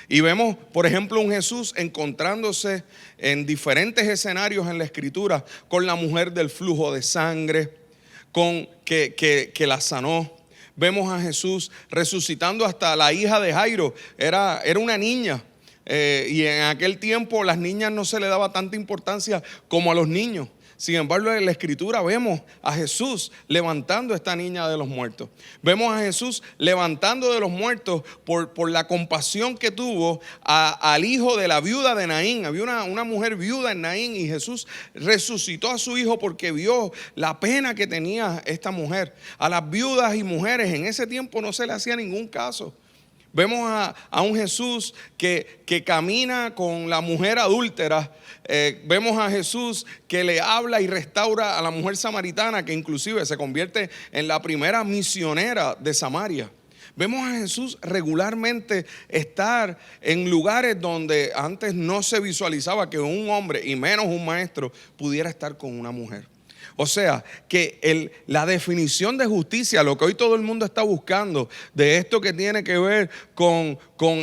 Y vemos, por ejemplo, un Jesús encontrándose en diferentes escenarios en la Escritura con la mujer del flujo de sangre, con que la sanó. Vemos a Jesús resucitando hasta la hija de Jairo. Era una niña. Y en aquel tiempo las niñas no se le daba tanta importancia como a los niños. Sin embargo, en la Escritura vemos a Jesús levantando a esta niña de los muertos. Vemos a Jesús levantando de los muertos por la compasión que tuvo al hijo de la viuda de Naín. Había una mujer viuda en Naín y Jesús resucitó a su hijo porque vio la pena que tenía esta mujer. A las viudas y mujeres en ese tiempo no se le hacía ningún caso. Vemos a un Jesús que camina con la mujer adúltera. Vemos a Jesús que le habla y restaura a la mujer samaritana, que inclusive se convierte en la primera misionera de Samaria. Vemos a Jesús regularmente estar en lugares donde antes no se visualizaba que un hombre, y menos un maestro, pudiera estar con una mujer. O sea, que la definición de justicia, lo que hoy todo el mundo está buscando, de esto que tiene que ver con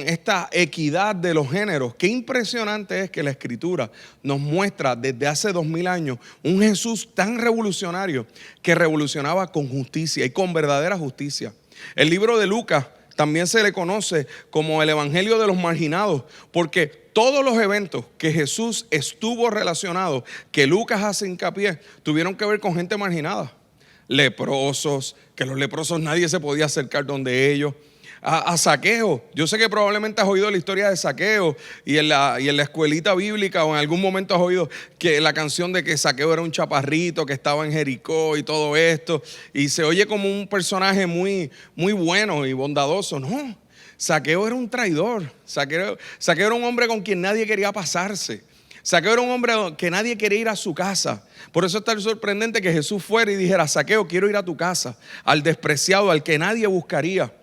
esta equidad de los géneros, qué impresionante es que la Escritura nos muestra desde hace 2000 años un Jesús tan revolucionario que revolucionaba con justicia y con verdadera justicia. El libro de Lucas también se le conoce como el Evangelio de los Marginados, porque todos los eventos que Jesús estuvo relacionado, que Lucas hace hincapié, tuvieron que ver con gente marginada. Leprosos, que los leprosos nadie se podía acercar donde ellos. A Zaqueo, yo sé que probablemente has oído la historia de Zaqueo y en la escuelita bíblica o en algún momento has oído que la canción de que Zaqueo era un chaparrito que estaba en Jericó y todo esto, y se oye como un personaje muy, muy bueno y bondadoso. No, Zaqueo era un traidor. Zaqueo era un hombre con quien nadie quería pasarse. Zaqueo era un hombre que nadie quería ir a su casa. Por eso es tan sorprendente que Jesús fuera y dijera: Zaqueo, quiero ir a tu casa, al despreciado, al que nadie buscaría.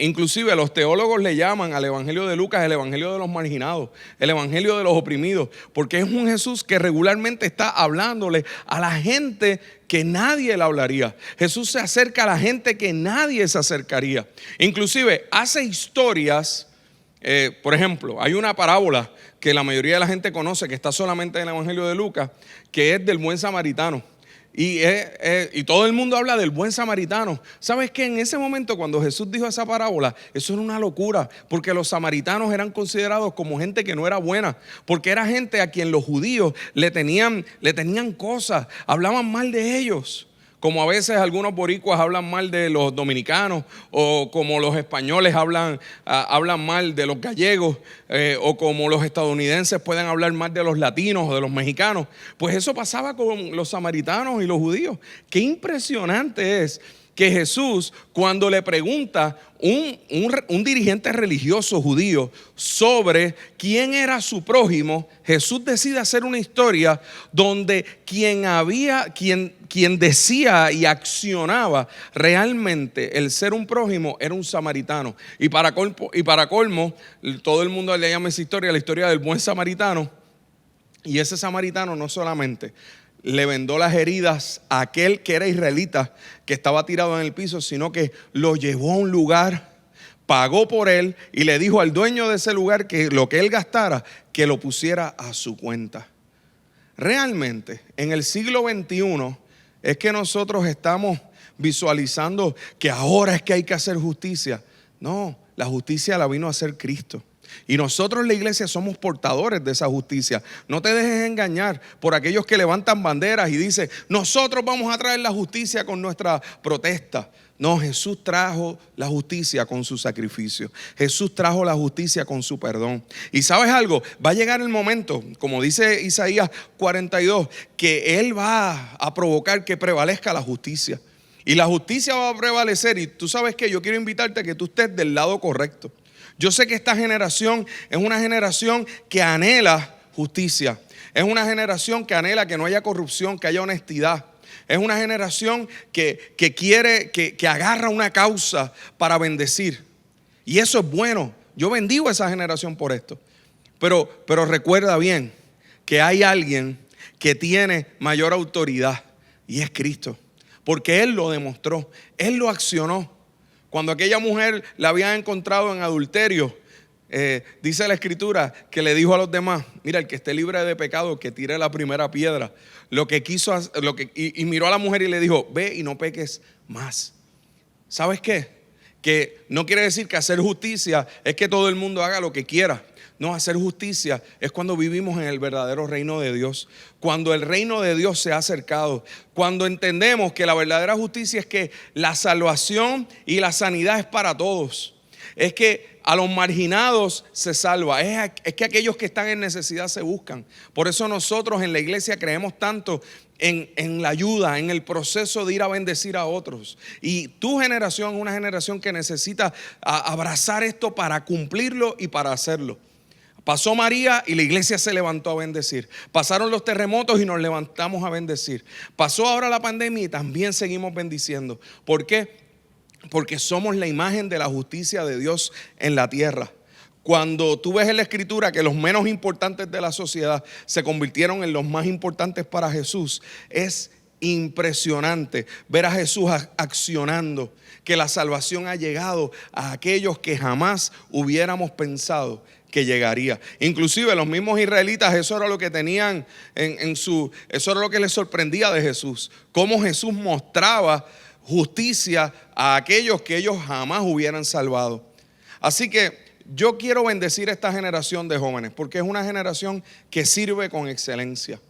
Inclusive los teólogos le llaman al Evangelio de Lucas el Evangelio de los marginados, el Evangelio de los oprimidos, porque es un Jesús que regularmente está hablándole a la gente que nadie le hablaría. Jesús se acerca a la gente que nadie se acercaría. Inclusive hace historias. Por ejemplo, hay una parábola que la mayoría de la gente conoce, que está solamente en el Evangelio de Lucas, que es del buen samaritano. Y todo el mundo habla del buen samaritano. ¿Sabes qué? En ese momento cuando Jesús dijo esa parábola, eso era una locura, porque los samaritanos eran considerados como gente que no era buena, porque era gente a quien los judíos le tenían cosas, hablaban mal de ellos. Como a veces algunos boricuas hablan mal de los dominicanos, o como los españoles hablan mal de los gallegos, o como los estadounidenses pueden hablar mal de los latinos o de los mexicanos. Pues eso pasaba con los samaritanos y los judíos. Qué impresionante es que Jesús, cuando le pregunta un dirigente religioso judío sobre quién era su prójimo, Jesús decide hacer una historia donde quien decía y accionaba realmente el ser un prójimo era un samaritano. Y para colmo, todo el mundo le llama esa historia la historia del buen samaritano. Y ese samaritano no solamente le vendó las heridas a aquel que era israelita, que estaba tirado en el piso, sino que lo llevó a un lugar, pagó por él y le dijo al dueño de ese lugar que lo que él gastara, que lo pusiera a su cuenta. Realmente, en el siglo XXI es que nosotros estamos visualizando que ahora es que hay que hacer justicia. No, la justicia la vino a hacer Cristo. Y nosotros, la iglesia, somos portadores de esa justicia. No te dejes engañar por aquellos que levantan banderas y dicen: nosotros vamos a traer la justicia con nuestra protesta. No, Jesús trajo la justicia con su sacrificio. Jesús trajo la justicia con su perdón. Y ¿sabes algo? Va a llegar el momento, como dice Isaías 42, que Él va a provocar que prevalezca la justicia. Y la justicia va a prevalecer. Y tú sabes que yo quiero invitarte a que tú estés del lado correcto. Yo sé que esta generación es una generación que anhela justicia. Es una generación que anhela que no haya corrupción, que haya honestidad. Es una generación que quiere, que agarra una causa para bendecir. Y eso es bueno. Yo bendigo a esa generación por esto. Pero recuerda bien que hay alguien que tiene mayor autoridad, y es Cristo. Porque Él lo demostró, Él lo accionó. Cuando aquella mujer la habían encontrado en adulterio, dice la Escritura que le dijo a los demás: mira, el que esté libre de pecado, que tire la primera piedra. Y miró a la mujer y le dijo: ve y no peques más. ¿Sabes qué? Que no quiere decir que hacer justicia es que todo el mundo haga lo que quiera. No, hacer justicia es cuando vivimos en el verdadero reino de Dios. Cuando el reino de Dios se ha acercado. Cuando entendemos que la verdadera justicia es que la salvación y la sanidad es para todos. Es que a los marginados se salva. Es que aquellos que están en necesidad se buscan. Por eso nosotros en la iglesia creemos tanto en la ayuda, en el proceso de ir a bendecir a otros. Y tu generación es una generación que necesita abrazar esto para cumplirlo y para hacerlo. Pasó María y la iglesia se levantó a bendecir. Pasaron los terremotos y nos levantamos a bendecir. Pasó ahora la pandemia y también seguimos bendiciendo. ¿Por qué? Porque somos la imagen de la justicia de Dios en la tierra. Cuando tú ves en la escritura que los menos importantes de la sociedad se convirtieron en los más importantes para Jesús, es impresionante ver a Jesús accionando, que la salvación ha llegado a aquellos que jamás hubiéramos pensado que llegaría. Inclusive los mismos israelitas, eso era lo que tenían eso era lo que les sorprendía de Jesús, cómo Jesús mostraba justicia a aquellos que ellos jamás hubieran salvado. Así que yo quiero bendecir a esta generación de jóvenes porque es una generación que sirve con excelencia.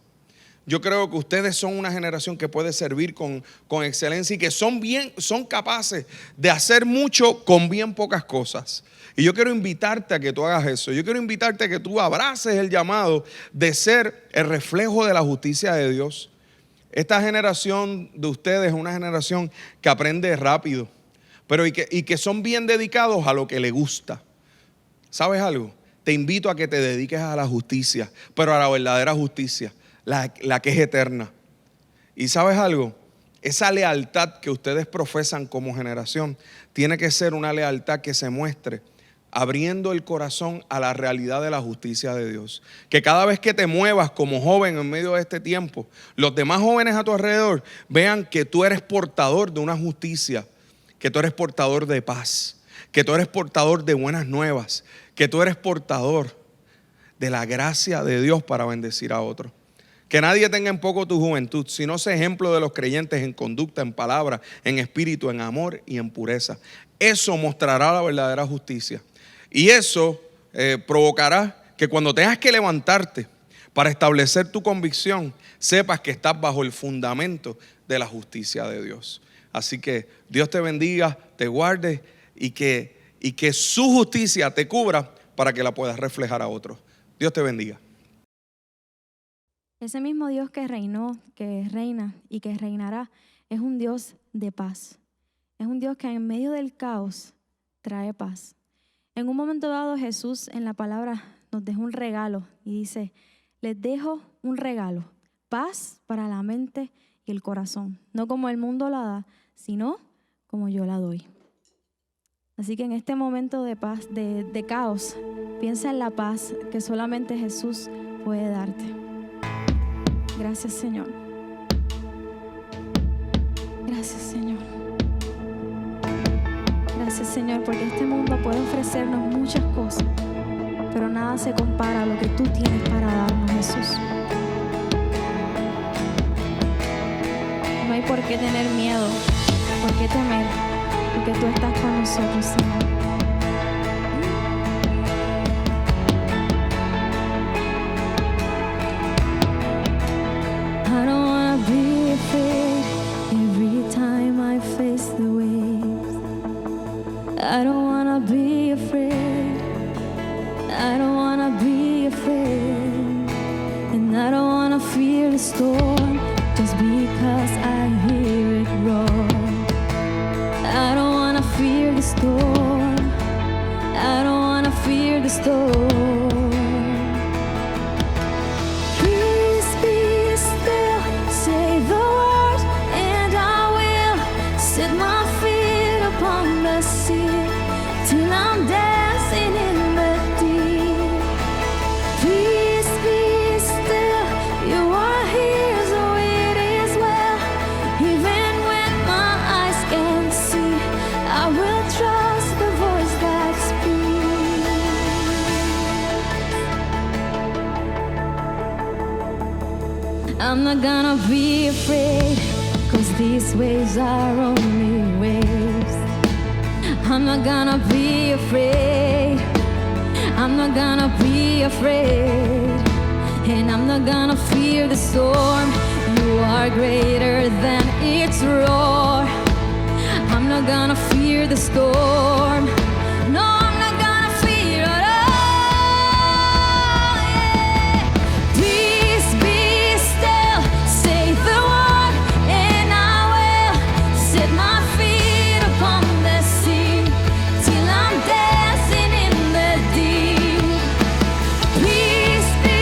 Yo creo que ustedes son una generación que puede servir con excelencia y que son capaces de hacer mucho con bien pocas cosas. Y yo quiero invitarte a que tú hagas eso. Yo quiero invitarte a que tú abraces el llamado de ser el reflejo de la justicia de Dios. Esta generación de ustedes es una generación que aprende rápido, pero y que son bien dedicados a lo que le gusta. ¿Sabes algo? Te invito a que te dediques a la justicia, pero a la verdadera justicia, la que es eterna. ¿Y sabes algo? Esa lealtad que ustedes profesan como generación tiene que ser una lealtad que se muestre abriendo el corazón a la realidad de la justicia de Dios. Que cada vez que te muevas como joven en medio de este tiempo, los demás jóvenes a tu alrededor vean que tú eres portador de una justicia, que tú eres portador de paz, que tú eres portador de buenas nuevas, que tú eres portador de la gracia de Dios para bendecir a otros. Que nadie tenga en poco tu juventud, sino sé ejemplo de los creyentes en conducta, en palabra, en espíritu, en amor y en pureza. Eso mostrará la verdadera justicia. Y eso provocará que cuando tengas que levantarte para establecer tu convicción, sepas que estás bajo el fundamento de la justicia de Dios. Así que Dios te bendiga, te guarde y que su justicia te cubra para que la puedas reflejar a otros. Dios te bendiga. Ese mismo Dios que reinó, que reina y que reinará, es un Dios de paz. Es un Dios que en medio del caos trae paz. En un momento dado Jesús en la palabra nos dejó un regalo y dice, les dejo un regalo, paz para la mente y el corazón. No como el mundo la da, sino como yo la doy. Así que en este momento de paz, de caos, piensa en la paz que solamente Jesús puede darte. Gracias, Señor. Gracias, Señor. Gracias, Señor, porque este mundo puede ofrecernos muchas cosas, pero nada se compara a lo que tú tienes para darnos, Jesús. No hay por qué tener miedo, por qué temer, porque tú estás con nosotros, Señor. I don't wanna be afraid every time I face the waves. I don't wanna be afraid. I don't wanna be afraid. And I don't wanna fear the storm just because I hear it roar. I don't wanna fear the storm. I don't wanna fear the storm. Peace be still, say the word, and I will set my feet upon the sea till I'm dancing in the deep. Peace be still, you are here, so it is well. Even when my eyes can't see, I will trust the voice that speaks. I'm not gonna be afraid, 'cause these waves are only waves. I'm not gonna be afraid. I'm not gonna be afraid, and I'm not gonna fear the storm. You are greater than its roar. I'm not gonna fear the storm. No, I'm not gonna fear at all. Yeah. Peace, be still. Say the word, and I will set my feet upon the sea till I'm dancing in the deep. Peace, be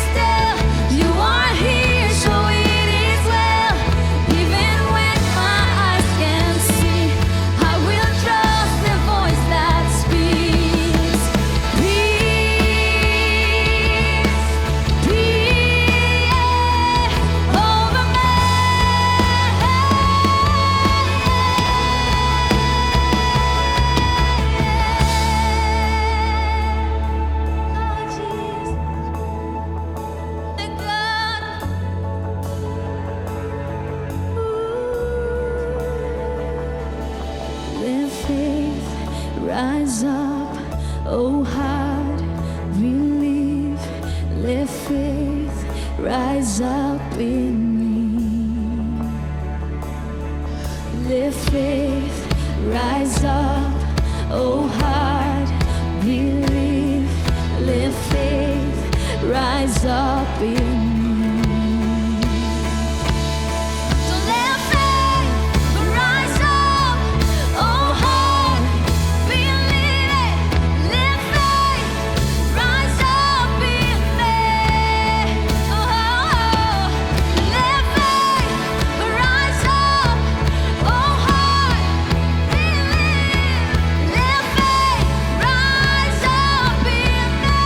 still. You are here, so it is well. Even when my eyes can't see, I will trust the voice that speaks. Peace, peace over me. Oh, Jesus, the blood. Let faith rise up, oh heart, believe. Let faith rise up in me. Let faith rise up, oh heart, believe. Let faith rise up in me. So let faith rise up, oh heart, believe it. Let faith rise up in me. Oh, let faith rise up, oh heart, believe. Let faith rise up in me.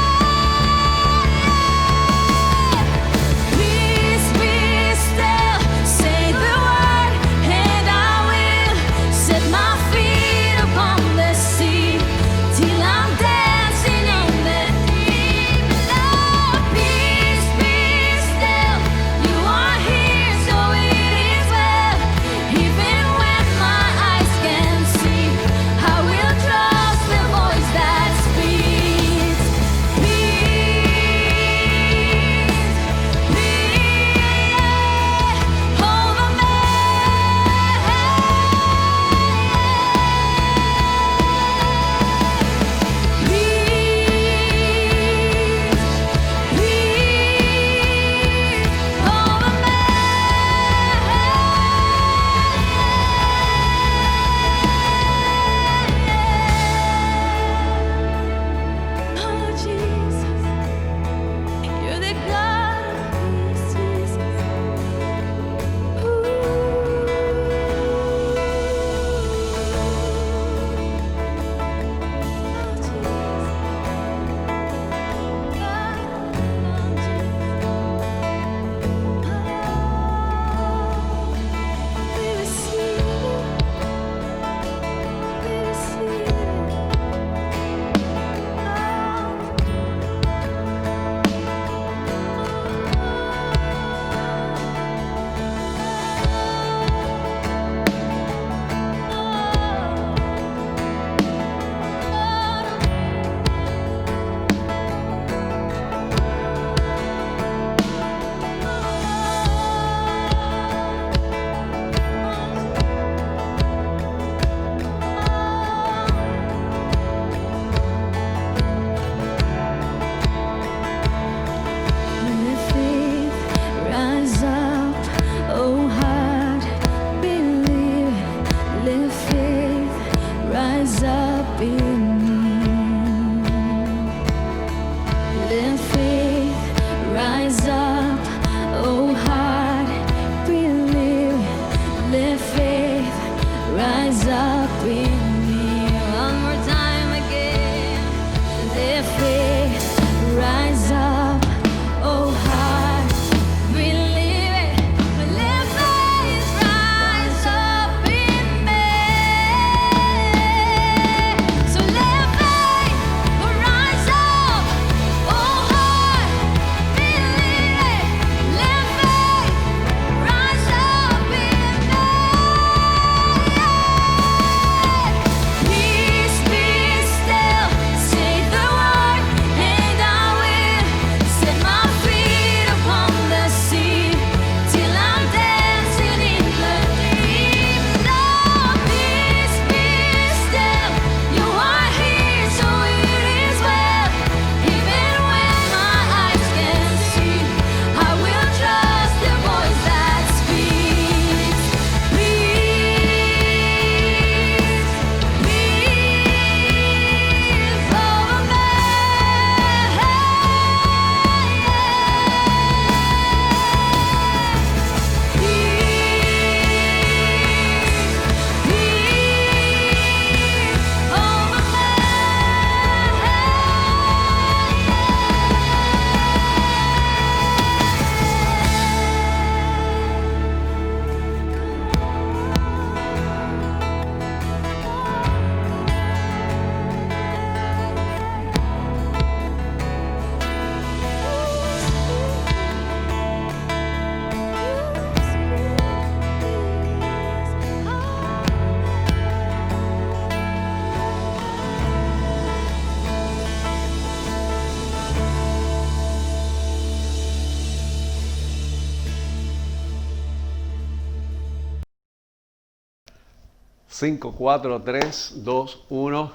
5, 4, 3, 2, 1.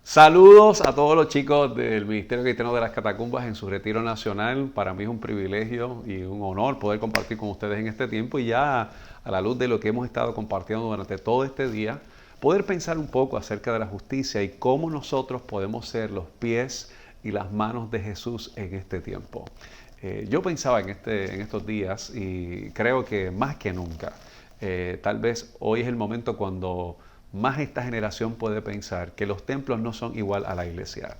Saludos a todos los chicos del Ministerio Cristiano de las Catacumbas en su retiro nacional. Para mí es un privilegio y un honor poder compartir con ustedes en este tiempo y ya a la luz de lo que hemos estado compartiendo durante todo este día, poder pensar un poco acerca de la justicia y cómo nosotros podemos ser los pies y las manos de Jesús en este tiempo. Yo pensaba en estos días y creo que más que nunca, tal vez hoy es el momento cuando más esta generación puede pensar que los templos no son igual a la iglesia.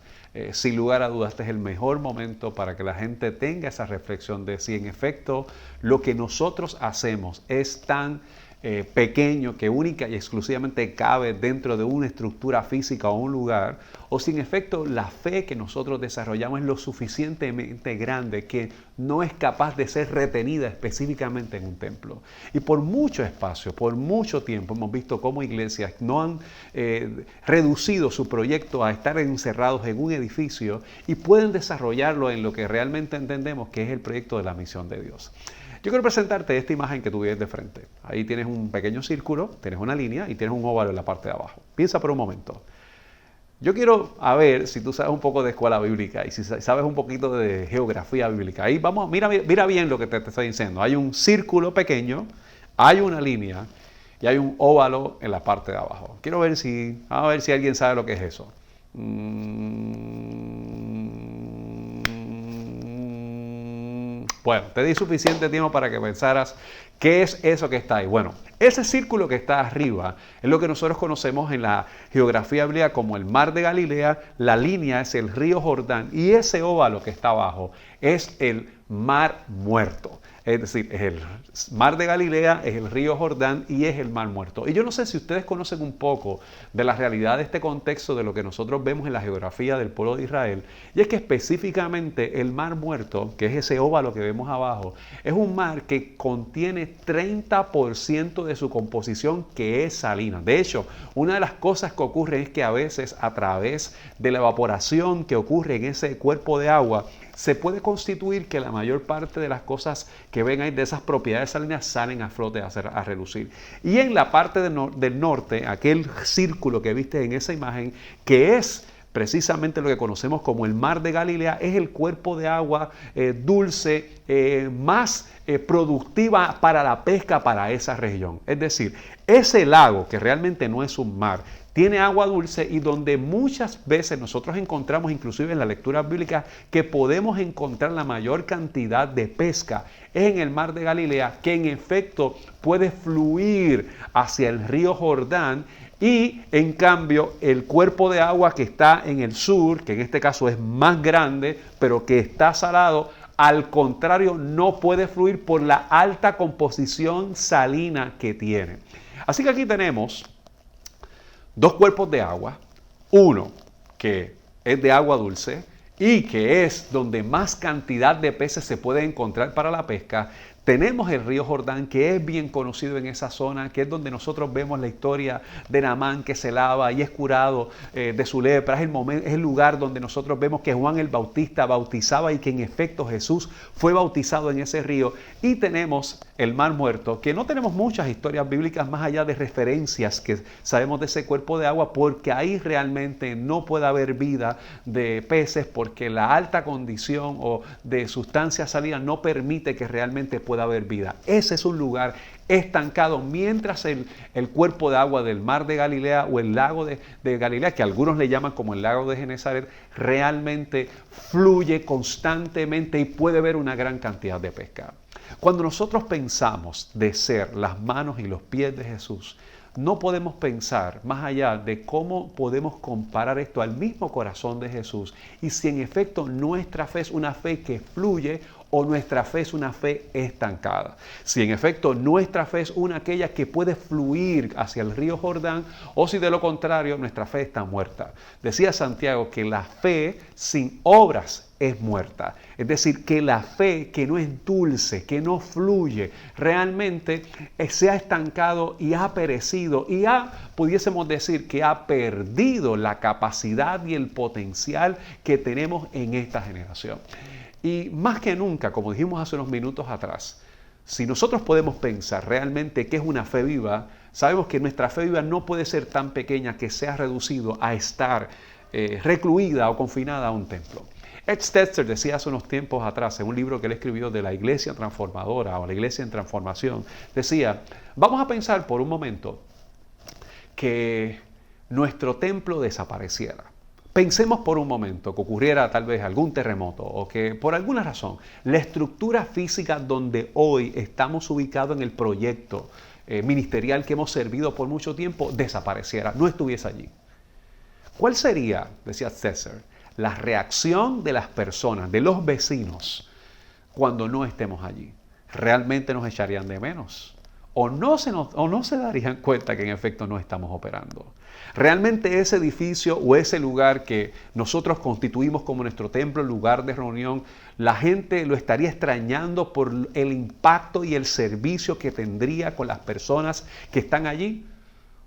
Sin lugar a dudas, este es el mejor momento para que la gente tenga esa reflexión de si en efecto lo que nosotros hacemos es tan pequeño que única y exclusivamente cabe dentro de una estructura física o un lugar, o si en efecto la fe que nosotros desarrollamos es lo suficientemente grande que no es capaz de ser retenida específicamente en un templo. Y por mucho espacio, por mucho tiempo hemos visto cómo iglesias no han reducido su proyecto a estar encerrados en un edificio y pueden desarrollarlo en lo que realmente entendemos que es el proyecto de la misión de Dios. Yo quiero presentarte esta imagen que tú ves de frente. Ahí tienes un pequeño círculo, tienes una línea y tienes un óvalo en la parte de abajo. Piensa por un momento. Yo quiero ver si tú sabes un poco de escuela bíblica y si sabes un poquito de geografía bíblica. Ahí vamos, mira bien lo que te estoy diciendo. Hay un círculo pequeño, hay una línea y hay un óvalo en la parte de abajo. Quiero ver si alguien sabe lo que es eso. Bueno, te di suficiente tiempo para que pensaras qué es eso que está ahí. Bueno, ese círculo que está arriba es lo que nosotros conocemos en la geografía bíblica como el Mar de Galilea, la línea es el río Jordán y ese óvalo que está abajo es el Mar Muerto. Es decir, es el Mar de Galilea, es el río Jordán y es el Mar Muerto. Y yo no sé si ustedes conocen un poco de la realidad de este contexto de lo que nosotros vemos en la geografía del pueblo de Israel. Y es que específicamente el Mar Muerto, que es ese óvalo que vemos abajo, es un mar que contiene 30% de su composición que es salina. De hecho, una de las cosas que ocurre es que a veces a través de la evaporación que ocurre en ese cuerpo de agua, se puede constituir que la mayor parte de las cosas que ven ahí de esas propiedades salinas salen a flote, a relucir. Y en la parte del norte, aquel círculo que viste en esa imagen, que es precisamente lo que conocemos como el Mar de Galilea, es el cuerpo de agua dulce más productiva para la pesca para esa región. Es decir, ese lago, que realmente no es un mar, tiene agua dulce y donde muchas veces nosotros encontramos, inclusive en la lectura bíblica, que podemos encontrar la mayor cantidad de pesca es en el Mar de Galilea, que en efecto puede fluir hacia el río Jordán. Y en cambio el cuerpo de agua que está en el sur, que en este caso es más grande, pero que está salado, al contrario no puede fluir por la alta composición salina que tiene. Así que aquí tenemos dos cuerpos de agua, uno que es de agua dulce y que es donde más cantidad de peces se puede encontrar para la pesca. Tenemos el río Jordán, que es bien conocido en esa zona, que es donde nosotros vemos la historia de Naamán que se lava y es curado de su lepra. Es el lugar donde nosotros vemos que Juan el Bautista bautizaba y que en efecto Jesús fue bautizado en ese río. Y tenemos el Mar Muerto, que no tenemos muchas historias bíblicas más allá de referencias que sabemos de ese cuerpo de agua, porque ahí realmente no puede haber vida de peces, porque la alta condición o de sustancias salinas no permite que realmente pueda haber vida. Ese es un lugar estancado, mientras el cuerpo de agua del Mar de Galilea o el lago de Galilea, que algunos le llaman como el lago de Genesaret, realmente fluye constantemente y puede haber una gran cantidad de pesca. Cuando nosotros pensamos de ser las manos y los pies de Jesús, no podemos pensar más allá de cómo podemos comparar esto al mismo corazón de Jesús y si en efecto nuestra fe es una fe que fluye o nuestra fe es una fe estancada. Si en efecto nuestra fe es aquella que puede fluir hacia el río Jordán o si de lo contrario nuestra fe está muerta. Decía Santiago que la fe sin obras es muerta. Es decir, que la fe que no es dulce, que no fluye, realmente se ha estancado y ha perecido y pudiésemos decir que ha perdido la capacidad y el potencial que tenemos en esta generación. Y más que nunca, como dijimos hace unos minutos atrás, si nosotros podemos pensar realmente que es una fe viva, Sabemos que nuestra fe viva no puede ser tan pequeña que sea reducido a estar recluida o confinada a un templo. Ed Stetzer decía hace unos tiempos atrás, en un libro que él escribió de la iglesia transformadora o la iglesia en transformación, decía, vamos a pensar por un momento que nuestro templo desapareciera. Pensemos por un momento que ocurriera tal vez algún terremoto o que por alguna razón la estructura física donde hoy estamos ubicados en el proyecto ministerial que hemos servido por mucho tiempo desapareciera, no estuviese allí. ¿Cuál sería, decía Stetzer, la reacción de las personas, de los vecinos, cuando no estemos allí? ¿Realmente nos echarían de menos? ¿O no se darían cuenta que en efecto no estamos operando? ¿Realmente ese edificio o ese lugar que nosotros constituimos como nuestro templo, lugar de reunión, la gente lo estaría extrañando por el impacto y el servicio que tendría con las personas que están allí?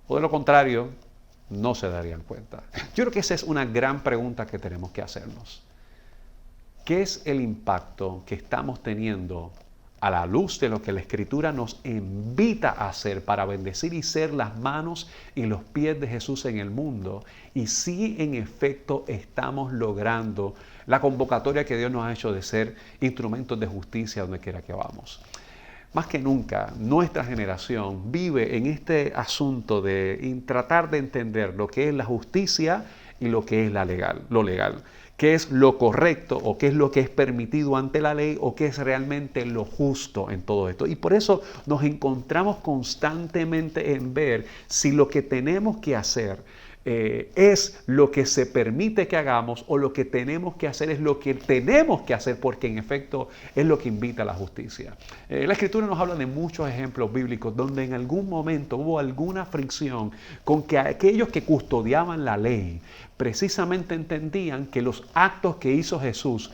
¿O de lo contrario, no se darían cuenta? Yo creo que esa es una gran pregunta que tenemos que hacernos. ¿Qué es el impacto que estamos teniendo a la luz de lo que la Escritura nos invita a hacer para bendecir y ser las manos y los pies de Jesús en el mundo? Y si en efecto estamos logrando la convocatoria que Dios nos ha hecho de ser instrumentos de justicia donde quiera que vamos. Más que nunca, nuestra generación vive en este asunto de tratar de entender lo que es la justicia y lo que es lo legal. ¿Qué es lo correcto o qué es lo que es permitido ante la ley o qué es realmente lo justo en todo esto? Y por eso nos encontramos constantemente en ver si lo que tenemos que hacer es lo que se permite que hagamos o lo que tenemos que hacer es lo que tenemos que hacer porque en efecto es lo que invita a la justicia. La Escritura nos habla de muchos ejemplos bíblicos donde en algún momento hubo alguna fricción con que aquellos que custodiaban la ley precisamente entendían que los actos que hizo Jesús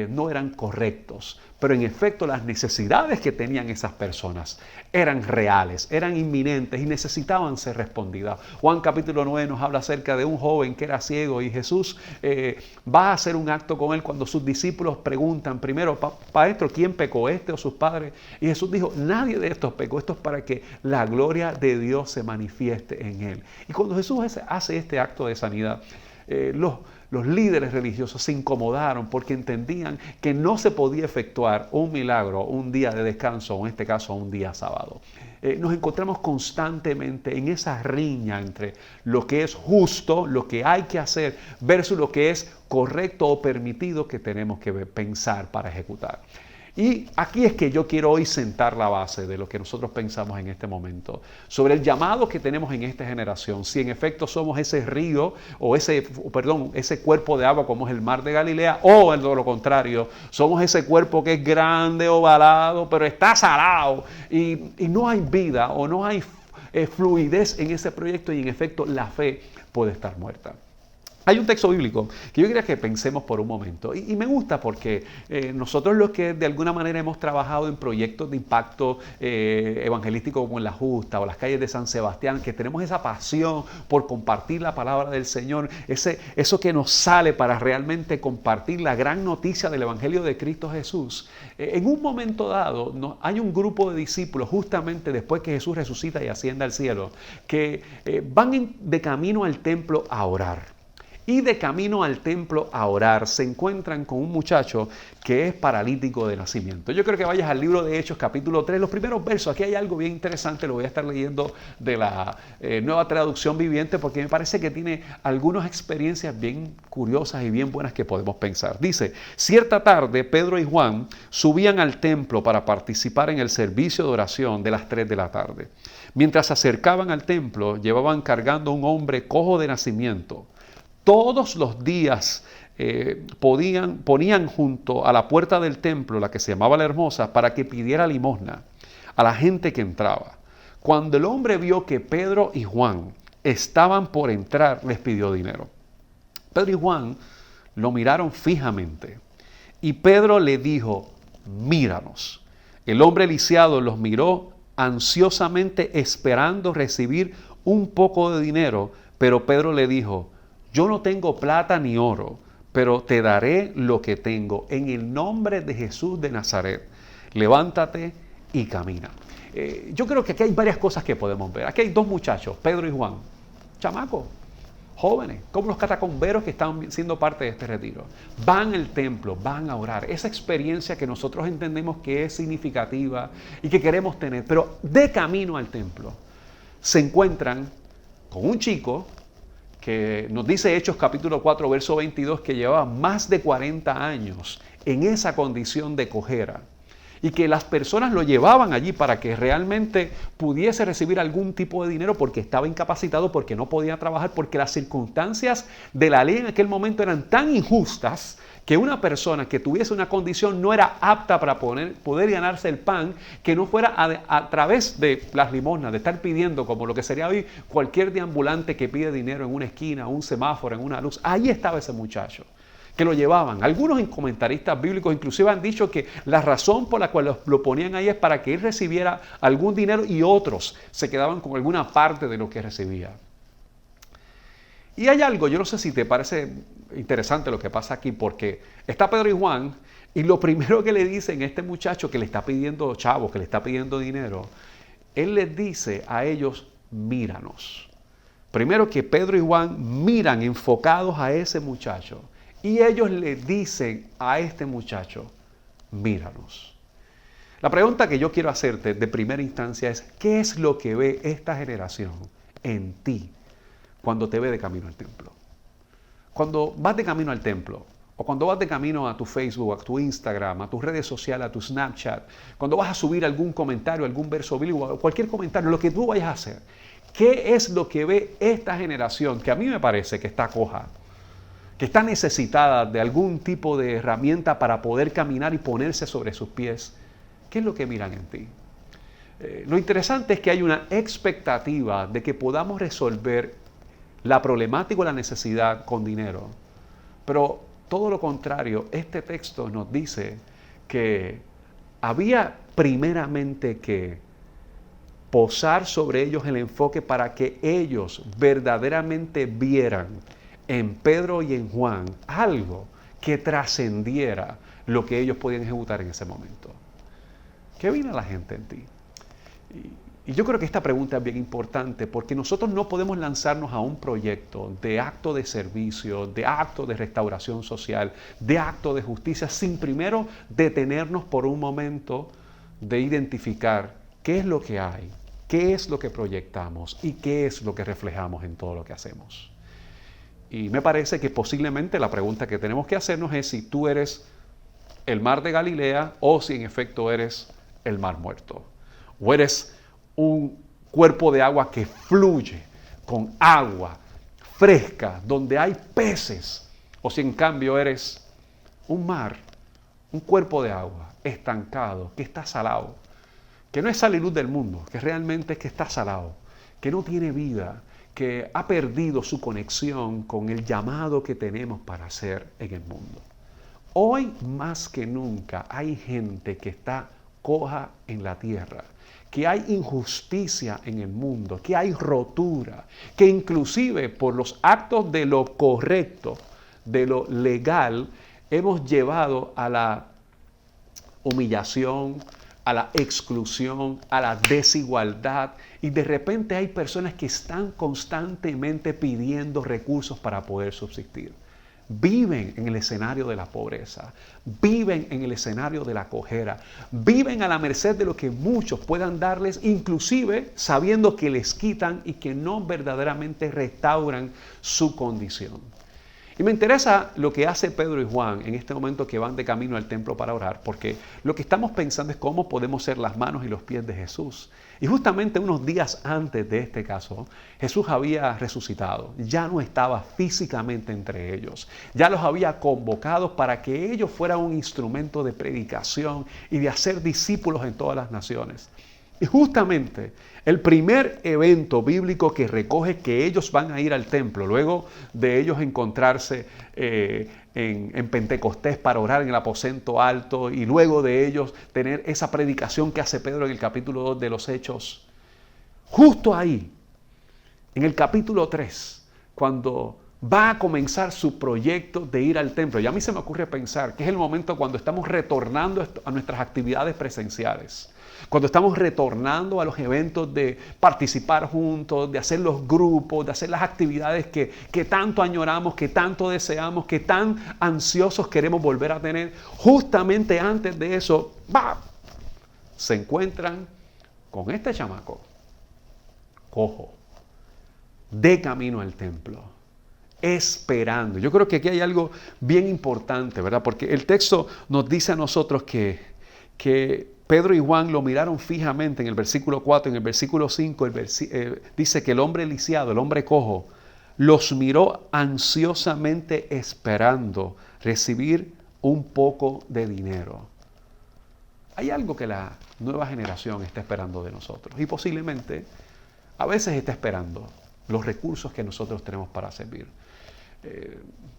no eran correctos, pero en efecto las necesidades que tenían esas personas eran reales, eran inminentes y necesitaban ser respondidas. Juan capítulo 9 nos habla acerca de un joven que era ciego y Jesús va a hacer un acto con él cuando sus discípulos preguntan primero, Maestro, ¿quién pecó, este o sus padres? Y Jesús dijo, nadie de estos pecó, esto es para que la gloria de Dios se manifieste en él. Y cuando Jesús hace este acto de sanidad, los líderes religiosos se incomodaron porque entendían que no se podía efectuar un milagro un día de descanso, o en este caso un día sábado. Nos encontramos constantemente en esa riña entre lo que es justo, lo que hay que hacer, versus lo que es correcto o permitido que tenemos que pensar para ejecutar. Y aquí es que yo quiero hoy sentar la base de lo que nosotros pensamos en este momento, sobre el llamado que tenemos en esta generación, si en efecto somos ese río o ese cuerpo de agua como es el mar de Galilea, o en lo contrario, somos ese cuerpo que es grande, ovalado, pero está salado y no hay vida o no hay fluidez en ese proyecto y en efecto la fe puede estar muerta. Hay un texto bíblico que yo quería que pensemos por un momento y me gusta porque nosotros los que de alguna manera hemos trabajado en proyectos de impacto evangelístico como en La Justa o las calles de San Sebastián, que tenemos esa pasión por compartir la palabra del Señor, eso que nos sale para realmente compartir la gran noticia del Evangelio de Cristo Jesús. En un momento dado hay un grupo de discípulos justamente después que Jesús resucita y asciende al cielo que van de camino al templo a orar. Y de camino al templo a orar se encuentran con un muchacho que es paralítico de nacimiento. Yo creo que vayas al libro de Hechos capítulo 3, los primeros versos. Aquí hay algo bien interesante, lo voy a estar leyendo de la Nueva Traducción Viviente porque me parece que tiene algunas experiencias bien curiosas y bien buenas que podemos pensar. Dice, cierta tarde Pedro y Juan subían al templo para participar en el servicio de oración de las 3 de la tarde. Mientras se acercaban al templo, llevaban cargando a un hombre cojo de nacimiento. Todos los días ponían junto a la puerta del templo, la que se llamaba La Hermosa, para que pidiera limosna a la gente que entraba. Cuando el hombre vio que Pedro y Juan estaban por entrar, les pidió dinero. Pedro y Juan lo miraron fijamente y Pedro le dijo, míranos. El hombre lisiado los miró ansiosamente esperando recibir un poco de dinero, pero Pedro le dijo, yo no tengo plata ni oro, pero te daré lo que tengo. En el nombre de Jesús de Nazaret, levántate y camina. yo creo que aquí hay varias cosas que podemos ver. Aquí hay dos muchachos, Pedro y Juan, chamacos, jóvenes, como los catacumberos que están siendo parte de este retiro. Van al templo, van a orar. Esa experiencia que nosotros entendemos que es significativa y que queremos tener. Pero de camino al templo se encuentran con un chico que nos dice Hechos capítulo 4, verso 22, que llevaba más de 40 años en esa condición de cojera. Y que las personas lo llevaban allí para que realmente pudiese recibir algún tipo de dinero porque estaba incapacitado, porque no podía trabajar, porque las circunstancias de la ley en aquel momento eran tan injustas que una persona que tuviese una condición no era apta para poder ganarse el pan, que no fuera a través de las limosnas, de estar pidiendo como lo que sería hoy cualquier deambulante que pide dinero en una esquina, un semáforo, en una luz. Ahí estaba ese muchacho, que lo llevaban. Algunos comentaristas bíblicos inclusive han dicho que la razón por la cual lo ponían ahí es para que él recibiera algún dinero y otros se quedaban con alguna parte de lo que recibía. Y hay algo, yo no sé si te parece interesante lo que pasa aquí, porque está Pedro y Juan y lo primero que le dicen a este muchacho que le está pidiendo chavos, que le está pidiendo dinero, él les dice a ellos, míranos. Primero que Pedro y Juan miran enfocados a ese muchacho. Y ellos le dicen a este muchacho, míranos. La pregunta que yo quiero hacerte de primera instancia es, ¿qué es lo que ve esta generación en ti cuando te ve de camino al templo? Cuando vas de camino al templo, o cuando vas de camino a tu Facebook, a tu Instagram, a tus redes sociales, a tu Snapchat, cuando vas a subir algún comentario, algún verso bíblico, cualquier comentario, lo que tú vayas a hacer, ¿qué es lo que ve esta generación que a mí me parece que está coja, que está necesitada de algún tipo de herramienta para poder caminar y ponerse sobre sus pies? ¿Qué es lo que miran en ti? Lo interesante es que hay una expectativa de que podamos resolver la problemática o la necesidad con dinero. Pero todo lo contrario, este texto nos dice que había primeramente que posar sobre ellos el enfoque para que ellos verdaderamente vieran en Pedro y en Juan algo que trascendiera lo que ellos podían ejecutar en ese momento. ¿Qué vino la gente en ti? Y yo creo que esta pregunta es bien importante porque nosotros no podemos lanzarnos a un proyecto de acto de servicio, de acto de restauración social, de acto de justicia, sin primero detenernos por un momento de identificar qué es lo que hay, qué es lo que proyectamos y qué es lo que reflejamos en todo lo que hacemos. Y me parece que posiblemente la pregunta que tenemos que hacernos es si tú eres el mar de Galilea o si en efecto eres el mar muerto. O eres un cuerpo de agua que fluye con agua fresca, donde hay peces. O si en cambio eres un mar, un cuerpo de agua estancado, que está salado, que no es sal y luz del mundo, que realmente es que está salado, que no tiene vida, que ha perdido su conexión con el llamado que tenemos para hacer en el mundo. Hoy más que nunca hay gente que está coja en la tierra, que hay injusticia en el mundo, que hay rotura, que inclusive por los actos de lo correcto, de lo legal, hemos llevado a la humillación, a la exclusión, a la desigualdad, y de repente hay personas que están constantemente pidiendo recursos para poder subsistir. Viven en el escenario de la pobreza, viven en el escenario de la cojera, viven a la merced de lo que muchos puedan darles, inclusive sabiendo que les quitan y que no verdaderamente restauran su condición. Y me interesa lo que hace Pedro y Juan en este momento que van de camino al templo para orar, porque lo que estamos pensando es cómo podemos ser las manos y los pies de Jesús. Y justamente unos días antes de este caso, Jesús había resucitado, ya no estaba físicamente entre ellos, ya los había convocado para que ellos fueran un instrumento de predicación y de hacer discípulos en todas las naciones. Y justamente el primer evento bíblico que recoge que ellos van a ir al templo, luego de ellos encontrarse en Pentecostés para orar en el aposento alto y luego de ellos tener esa predicación que hace Pedro en el capítulo 2 de los Hechos, justo ahí, en el capítulo 3, cuando va a comenzar su proyecto de ir al templo. Y a mí se me ocurre pensar que es el momento cuando estamos retornando a nuestras actividades presenciales, cuando estamos retornando a los eventos de participar juntos, de hacer los grupos, de hacer las actividades que tanto añoramos, que tanto deseamos, que tan ansiosos queremos volver a tener. Justamente antes de eso, se encuentran con este chamaco, cojo, de camino al templo, esperando. Yo creo que aquí hay algo bien importante, ¿verdad? Porque el texto nos dice a nosotros que Pedro y Juan lo miraron fijamente en el versículo 4, en el versículo 5, dice que el hombre lisiado, el hombre cojo, los miró ansiosamente esperando recibir un poco de dinero. Hay algo que la nueva generación está esperando de nosotros y posiblemente a veces está esperando los recursos que nosotros tenemos para servir.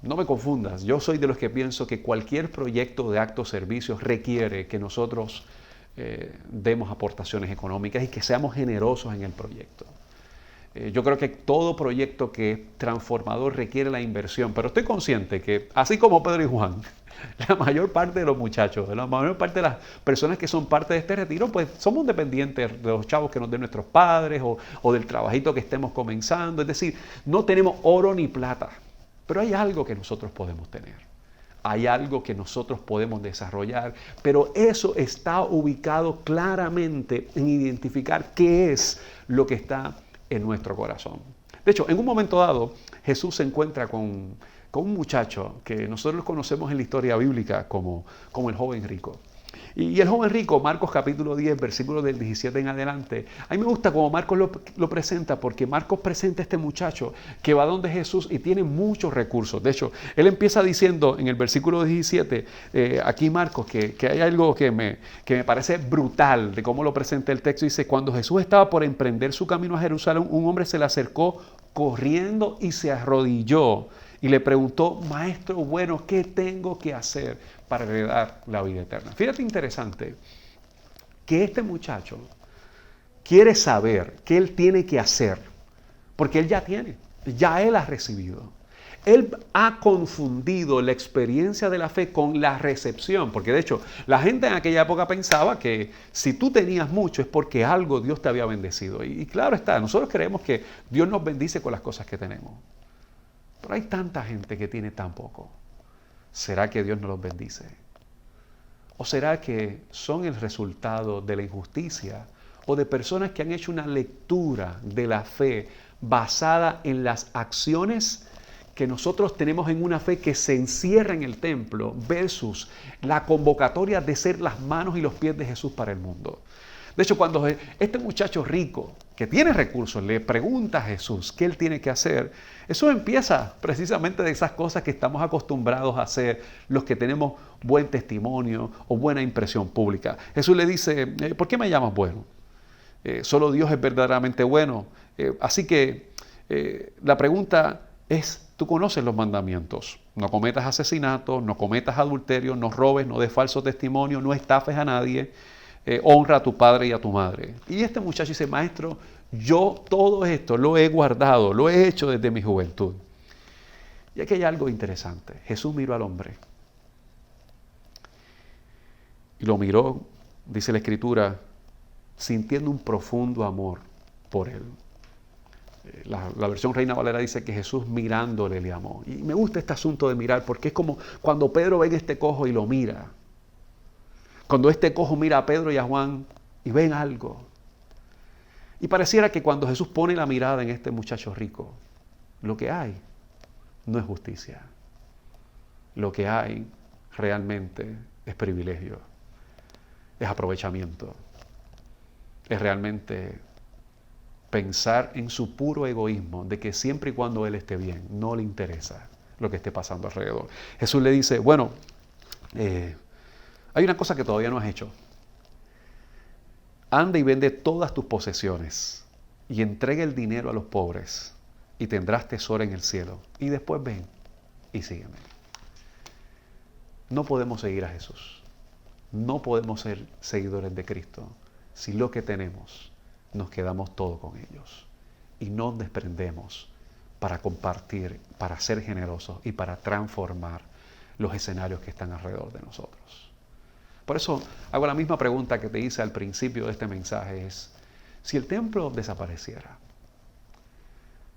No me confundas, yo soy de los que pienso que cualquier proyecto de actos servicios requiere que nosotros demos aportaciones económicas y que seamos generosos en el proyecto. Yo creo que todo proyecto que es transformador requiere la inversión, pero estoy consciente que, así como Pedro y Juan, la mayor parte de los muchachos, la mayor parte de las personas que son parte de este retiro, pues somos dependientes de los chavos que nos den nuestros padres o del trabajito que estemos comenzando. Es decir, no tenemos oro ni plata, pero hay algo que nosotros podemos tener. Hay algo que nosotros podemos desarrollar, pero eso está ubicado claramente en identificar qué es lo que está en nuestro corazón. De hecho, en un momento dado, Jesús se encuentra con un muchacho que nosotros conocemos en la historia bíblica como el joven rico. Y el joven rico, Marcos capítulo 10, versículo del 17 en adelante, a mí me gusta como Marcos lo presenta, porque Marcos presenta a este muchacho que va donde Jesús y tiene muchos recursos. De hecho, él empieza diciendo en el versículo 17, aquí Marcos, que hay algo que me parece brutal de cómo lo presenta el texto. Dice, cuando Jesús estaba por emprender su camino a Jerusalén, un hombre se le acercó corriendo y se arrodilló y le preguntó, maestro bueno, ¿qué tengo que hacer para heredar la vida eterna? Fíjate, interesante que este muchacho quiere saber qué él tiene que hacer, porque él ya él ha recibido. Él ha confundido la experiencia de la fe con la recepción, porque de hecho la gente en aquella época pensaba que si tú tenías mucho es porque algo Dios te había bendecido. Y claro está, nosotros creemos que Dios nos bendice con las cosas que tenemos. Pero hay tanta gente que tiene tan poco. ¿Será que Dios no los bendice? ¿O será que son el resultado de la injusticia o de personas que han hecho una lectura de la fe basada en las acciones que nosotros tenemos en una fe que se encierra en el templo versus la convocatoria de ser las manos y los pies de Jesús para el mundo? De hecho, cuando este muchacho rico que tiene recursos le pregunta a Jesús qué él tiene que hacer, eso empieza precisamente de esas cosas que estamos acostumbrados a hacer los que tenemos buen testimonio o buena impresión pública. Jesús le dice, ¿por qué me llamas bueno? Solo Dios es verdaderamente bueno. Así que la pregunta es, tú conoces los mandamientos. No cometas asesinato, no cometas adulterio, no robes, no des falso testimonio, no estafes a nadie. Honra a tu padre y a tu madre. Y este muchacho dice, maestro, yo todo esto lo he guardado, lo he hecho desde mi juventud. Y aquí hay algo interesante. Jesús miró al hombre. Y lo miró, dice la Escritura, sintiendo un profundo amor por él. La versión Reina Valera dice que Jesús mirándole le amó. Y me gusta este asunto de mirar, porque es como cuando Pedro ve a este cojo y lo mira. Cuando este cojo mira a Pedro y a Juan y ven algo. Y pareciera que cuando Jesús pone la mirada en este muchacho rico, lo que hay no es justicia. Lo que hay realmente es privilegio, es aprovechamiento, es realmente pensar en su puro egoísmo, de que siempre y cuando él esté bien, no le interesa lo que esté pasando alrededor. Jesús le dice, bueno, hay una cosa que todavía no has hecho. Anda y vende todas tus posesiones y entrega el dinero a los pobres y tendrás tesoro en el cielo. Y después ven y sígueme. No podemos seguir a Jesús. No podemos ser seguidores de Cristo si lo que tenemos nos quedamos todo con ellos y no desprendemos para compartir, para ser generosos y para transformar los escenarios que están alrededor de nosotros. Por eso hago la misma pregunta que te hice al principio de este mensaje, es, si el templo desapareciera,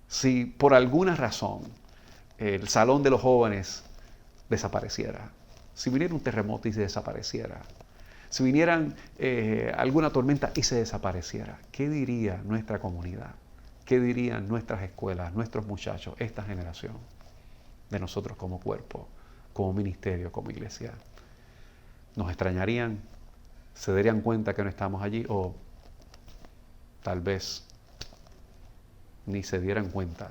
si por alguna razón el salón de los jóvenes desapareciera, si viniera un terremoto y se desapareciera, si vinieran alguna tormenta y se desapareciera, ¿qué diría nuestra comunidad? ¿Qué dirían nuestras escuelas, nuestros muchachos, esta generación de nosotros como cuerpo, como ministerio, como iglesia? ¿Nos extrañarían? ¿Se darían cuenta que no estamos allí? O tal vez ni se dieran cuenta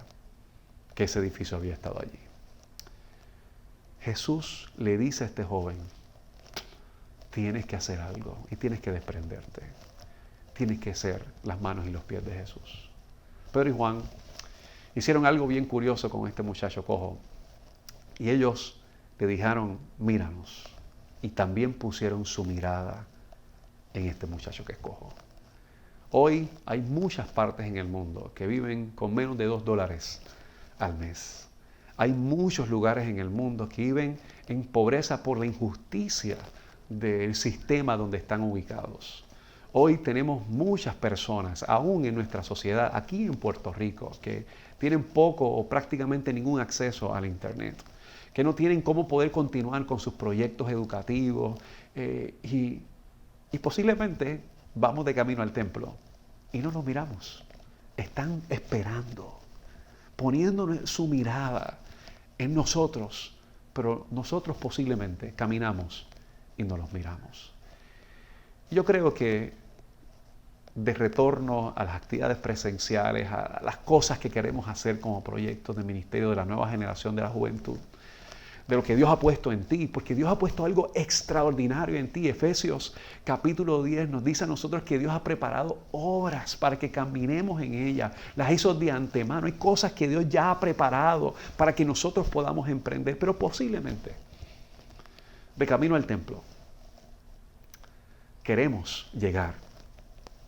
que ese edificio había estado allí. Jesús le dice a este joven, tienes que hacer algo y tienes que desprenderte. Tienes que ser las manos y los pies de Jesús. Pedro y Juan hicieron algo bien curioso con este muchacho cojo. Y ellos le dijeron, míranos. Y también pusieron su mirada en este muchacho que es cojo. Hoy hay muchas partes en el mundo que viven con menos de $2 al mes. Hay muchos lugares en el mundo que viven en pobreza por la injusticia del sistema donde están ubicados. Hoy tenemos muchas personas, aún en nuestra sociedad, aquí en Puerto Rico, que tienen poco o prácticamente ningún acceso al Internet, que no tienen cómo poder continuar con sus proyectos educativos y posiblemente vamos de camino al templo y no nos miramos. Están esperando, poniendo su mirada en nosotros, pero nosotros posiblemente caminamos y no los miramos. Yo creo que de retorno a las actividades presenciales, a las cosas que queremos hacer como proyectos de ministerio de la nueva generación de la juventud, de lo que Dios ha puesto en ti, porque Dios ha puesto algo extraordinario en ti. Efesios capítulo 10 nos dice a nosotros que Dios ha preparado obras para que caminemos en ellas. Las hizo de antemano. Hay cosas que Dios ya ha preparado para que nosotros podamos emprender, pero posiblemente de camino al templo queremos llegar,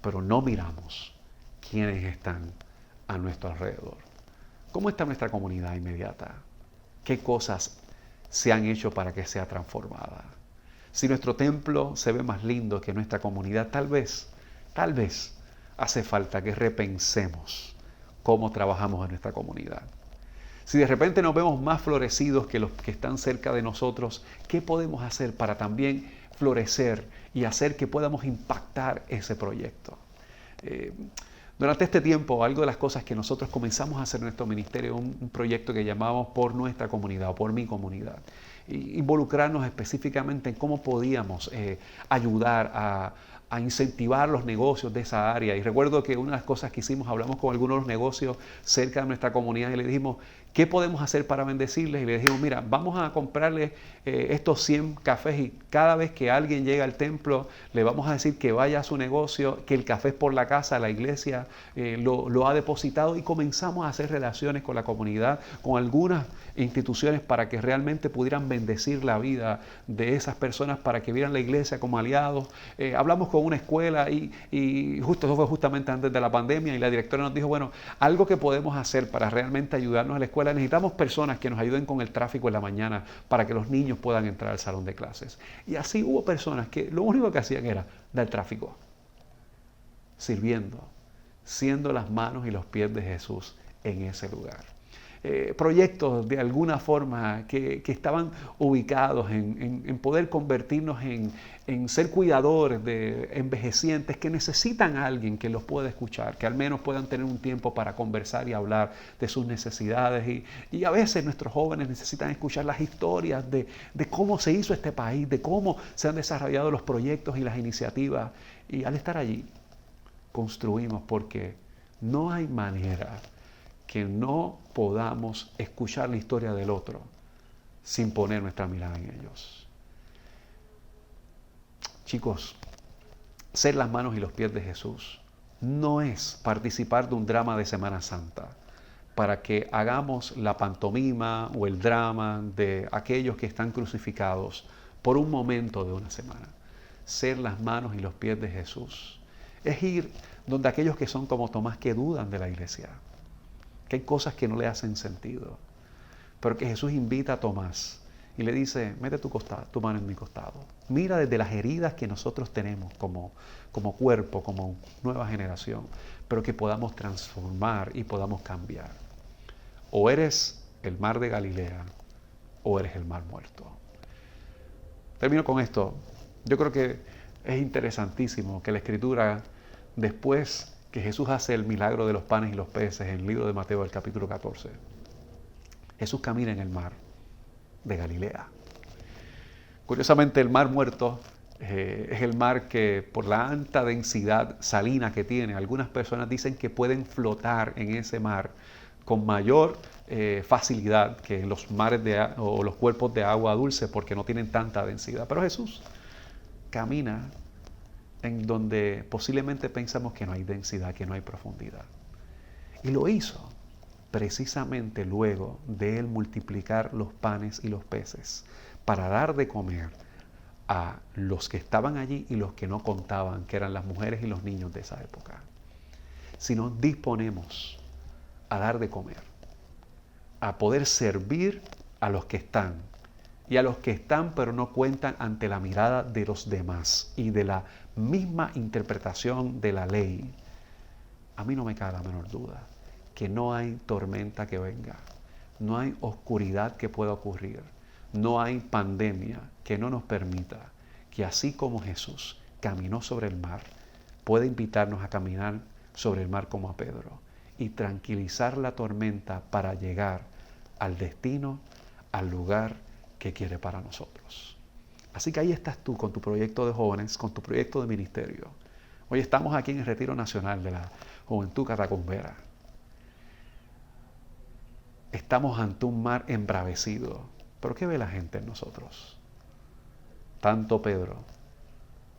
pero no miramos quiénes están a nuestro alrededor. ¿Cómo está nuestra comunidad inmediata? ¿Qué cosas se han hecho para que sea transformada? Si nuestro templo se ve más lindo que nuestra comunidad, tal vez hace falta que repensemos cómo trabajamos en nuestra comunidad. Si de repente nos vemos más florecidos que los que están cerca de nosotros, ¿qué podemos hacer para también florecer y hacer que podamos impactar ese proyecto? Durante este tiempo, algo de las cosas que nosotros comenzamos a hacer en nuestro ministerio, un proyecto que llamamos Por Nuestra Comunidad o Por Mi Comunidad, involucrarnos específicamente en cómo podíamos ayudar a incentivar los negocios de esa área. Y recuerdo que una de las cosas que hicimos, hablamos con algunos de los negocios cerca de nuestra comunidad y le dijimos, ¿qué podemos hacer para bendecirles? Y le dijimos, mira, vamos a comprarles estos 100 cafés y cada vez que alguien llega al templo, le vamos a decir que vaya a su negocio, que el café es por la casa, la iglesia lo ha depositado, y comenzamos a hacer relaciones con la comunidad, con algunas instituciones para que realmente pudieran bendecir la vida de esas personas, para que vieran la iglesia como aliados. Hablamos con una escuela y justo eso fue justamente antes de la pandemia, y la directora nos dijo, bueno, algo que podemos hacer para realmente ayudarnos a la escuela, necesitamos personas que nos ayuden con el tráfico en la mañana para que los niños puedan entrar al salón de clases. Y así hubo personas que lo único que hacían era dar tráfico, sirviendo, siendo las manos y los pies de Jesús en ese lugar. Proyectos de alguna forma que estaban ubicados en poder convertirnos en ser cuidadores de envejecientes que necesitan a alguien que los pueda escuchar, que al menos puedan tener un tiempo para conversar y hablar de sus necesidades. Y a veces nuestros jóvenes necesitan escuchar las historias de cómo se hizo este país, de cómo se han desarrollado los proyectos y las iniciativas. Y al estar allí, construimos, porque no hay manera que no podamos escuchar la historia del otro sin poner nuestra mirada en ellos. Chicos, ser las manos y los pies de Jesús no es participar de un drama de Semana Santa para que hagamos la pantomima o el drama de aquellos que están crucificados por un momento de una semana. Ser las manos y los pies de Jesús es ir donde aquellos que son como Tomás, que dudan de la iglesia, que hay cosas que no le hacen sentido. Pero que Jesús invita a Tomás y le dice, mete tu mano en mi costado. Mira desde las heridas que nosotros tenemos como cuerpo, como nueva generación, pero que podamos transformar y podamos cambiar. O eres el mar de Galilea o eres el mar muerto. Termino con esto. Yo creo que es interesantísimo que la Escritura, después que Jesús hace el milagro de los panes y los peces en el libro de Mateo, el capítulo 14, Jesús camina en el mar de Galilea. Curiosamente, el mar muerto es el mar que, por la alta densidad salina que tiene, algunas personas dicen que pueden flotar en ese mar con mayor facilidad que en los mares o los cuerpos de agua dulce, porque no tienen tanta densidad. Pero Jesús camina en donde posiblemente pensamos que no hay densidad, que no hay profundidad. Y lo hizo precisamente luego de él multiplicar los panes y los peces para dar de comer a los que estaban allí y los que no contaban, que eran las mujeres y los niños de esa época. Si nos disponemos a dar de comer, a poder servir a los que están y a los que están pero no cuentan ante la mirada de los demás y de la misma interpretación de la ley, a mí no me cabe la menor duda que no hay tormenta que venga, no hay oscuridad que pueda ocurrir, no hay pandemia que no nos permita que así como Jesús caminó sobre el mar, pueda invitarnos a caminar sobre el mar como a Pedro y tranquilizar la tormenta para llegar al destino, al lugar que quiere para nosotros. Así que ahí estás tú con tu proyecto de jóvenes, con tu proyecto de ministerio. Hoy estamos aquí en el Retiro Nacional de la Juventud Catacumbera. Estamos ante un mar embravecido. ¿Pero qué ve la gente en nosotros? Tanto Pedro,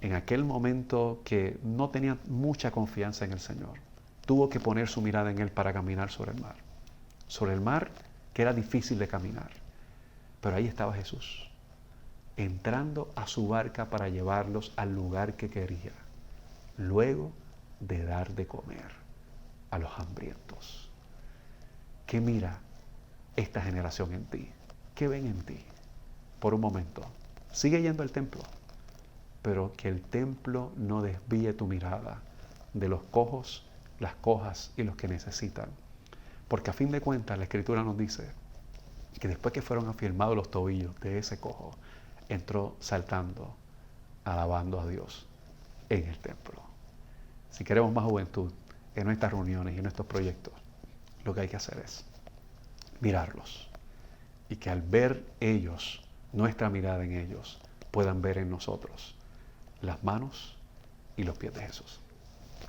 en aquel momento que no tenía mucha confianza en el Señor, tuvo que poner su mirada en Él para caminar sobre el mar. Sobre el mar que era difícil de caminar. Pero ahí estaba Jesús, entrando a su barca para llevarlos al lugar que quería, luego de dar de comer a los hambrientos. ¿Qué mira esta generación en ti? ¿Qué ven en ti? Por un momento, sigue yendo al templo, pero que el templo no desvíe tu mirada de los cojos, las cojas y los que necesitan. Porque a fin de cuentas la Escritura nos dice que después que fueron afirmados los tobillos de ese cojo, entró saltando, alabando a Dios en el templo. Si queremos más juventud en nuestras reuniones y en nuestros proyectos, lo que hay que hacer es mirarlos y que al ver ellos, nuestra mirada en ellos, puedan ver en nosotros las manos y los pies de Jesús.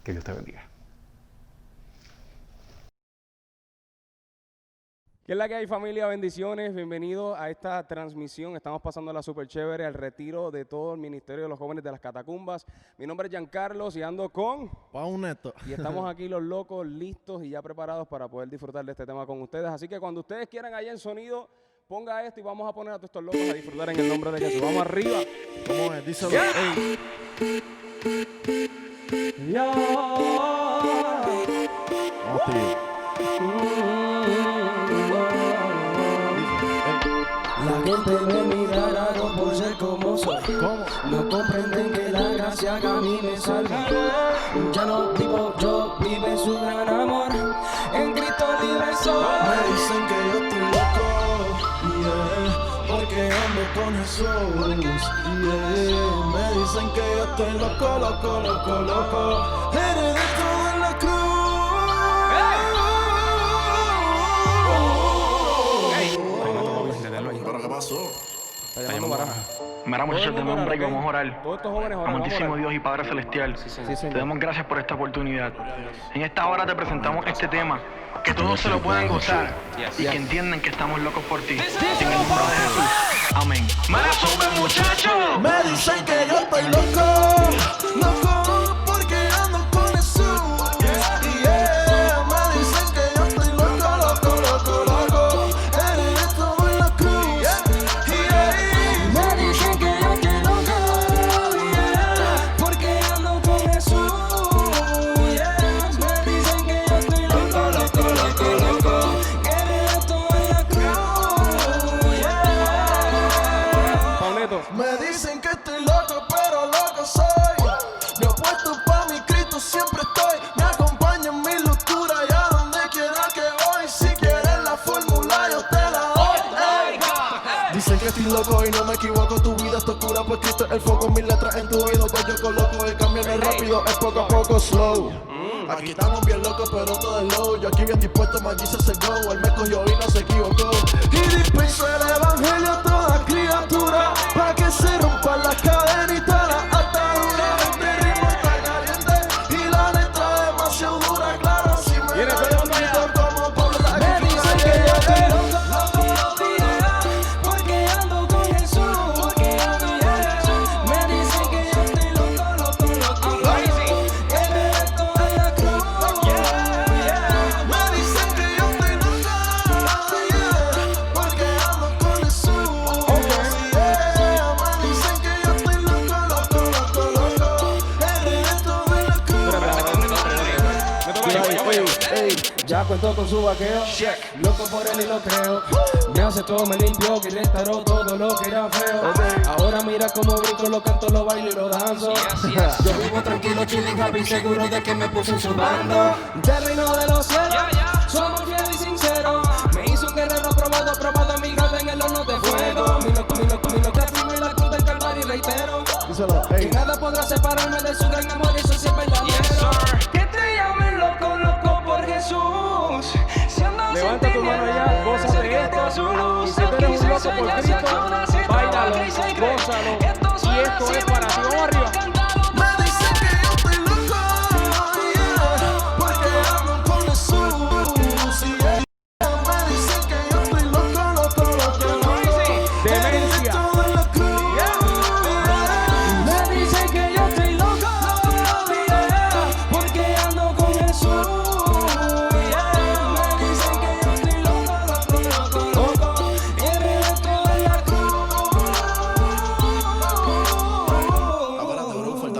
Que Dios te bendiga. ¿Qué es la que hay, familia? Bendiciones. Bienvenidos a esta transmisión. Estamos pasándola súper chévere al retiro de todo el Ministerio de los Jóvenes de las Catacumbas. Mi nombre es Giancarlo y ando con Pau Neto. Y estamos aquí los locos, listos y ya preparados para poder disfrutar de este tema con ustedes. Así que cuando ustedes quieran allá en sonido, ponga esto y vamos a poner a todos estos locos a disfrutar en el nombre de Jesús. Vamos arriba. ¿Cómo es? Díselo. Yeah. ¡Ya! Vamos, tío. La gente me mira raro por ser como soy. ¿Cómo? No comprenden que la gracia que a mí me salva. Ya no vivo yo, vive su gran amor. En Cristo libre soy. Me dicen que yo estoy loco, yeah, porque ando con Jesús, yeah. Me dicen que yo estoy loco, loco, loco, loco. Heredé todo en la cruz. ¿Pero qué pasó? Mira, muchachos, tenemos un break, vamos a orar. Todos estos jóvenes oran, Amantísimo vamos a orar. Dios y Padre Celestial, te damos gracias por esta oportunidad. En esta hora te presentamos este tema, que todos se lo puedan gozar y que entiendan que estamos locos por ti. En el nombre de Jesús. Amén. ¡Me la suben, muchachos! Me dicen que yo estoy loco, loco, porque ando con Jesús, yeah. Me dicen que yo estoy loco, loco, loco, loco. Eres todo en la cruz, yeah. Me dicen que yo estoy loco, yeah, porque ando con Jesús, yeah. Me dicen que yo estoy loco, loco, loco, loco. loco y no me equivoco. Tu vida está oscura, pues Cristo es el foco. Mis letras en tu oído, pues yo coloco. El cambio no es rápido, es poco a poco, slow. Aquí estamos bien locos, pero todo es low. Yo aquí bien dispuesto, más Jesus se go. Él me cogió y no se equivocó. Y dispenso el evangelio a toda criatura, pa' que se rompan las cadenitas, las ataduras. Este ritmo está caliente y la letra demasiado dura. Claro, si me da grito como Pablo la Me dicen que yo estoy loco, porque ando con Jesús. Me dicen que yo estoy loco, que me meto en la cruz. Me dicen que yo estoy loco, porque ando con Jesús. Me dicen que yo estoy loco. El reto de la cruz. Ya cuento con su vaqueo, loco por él y lo creo. Me aceptó, me limpió, que restauró todo lo que era feo. Ahora mira cómo brinco, lo canto, lo bailo y lo danzo. Yo vivo tranquilo, chilling, happy, seguro de que me puso en su bando. Del reino de los cielos, somos fieles y sinceros. Me hizo un guerrero probado, mi grado en el horno de fuego. Mi loco, te afirmo y la cruz del Calvario y reitero. Y nada podrá separarme de su gran amor, eso sí es verdadero. Que te llamen loco por Jesús. Levanta tu mano allá, goza de esto. Y si tú eres un loco por Cristo, báilalo, gózalo. Y esto es para ti. Vamos arriba. Me dicen que yo estoy loco, porque ando con Jesús. Me dicen que yo estoy loco. Demencia. Me dicen que yo estoy loco, porque ando con Jesús. Me dicen que yo estoy loco, y el reto de la cruz.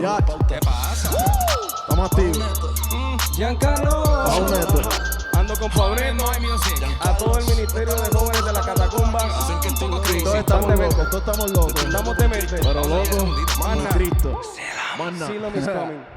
Ya, ¿Qué pasa? estamos activos. Giancarlo. Pauneto. Ando con Pauneto. A todo el ministerio de jóvenes de la catacumba. Todos estamos locos, Estamos de mente. pero locos Mana. con Cristo. Mana. Asylum is coming.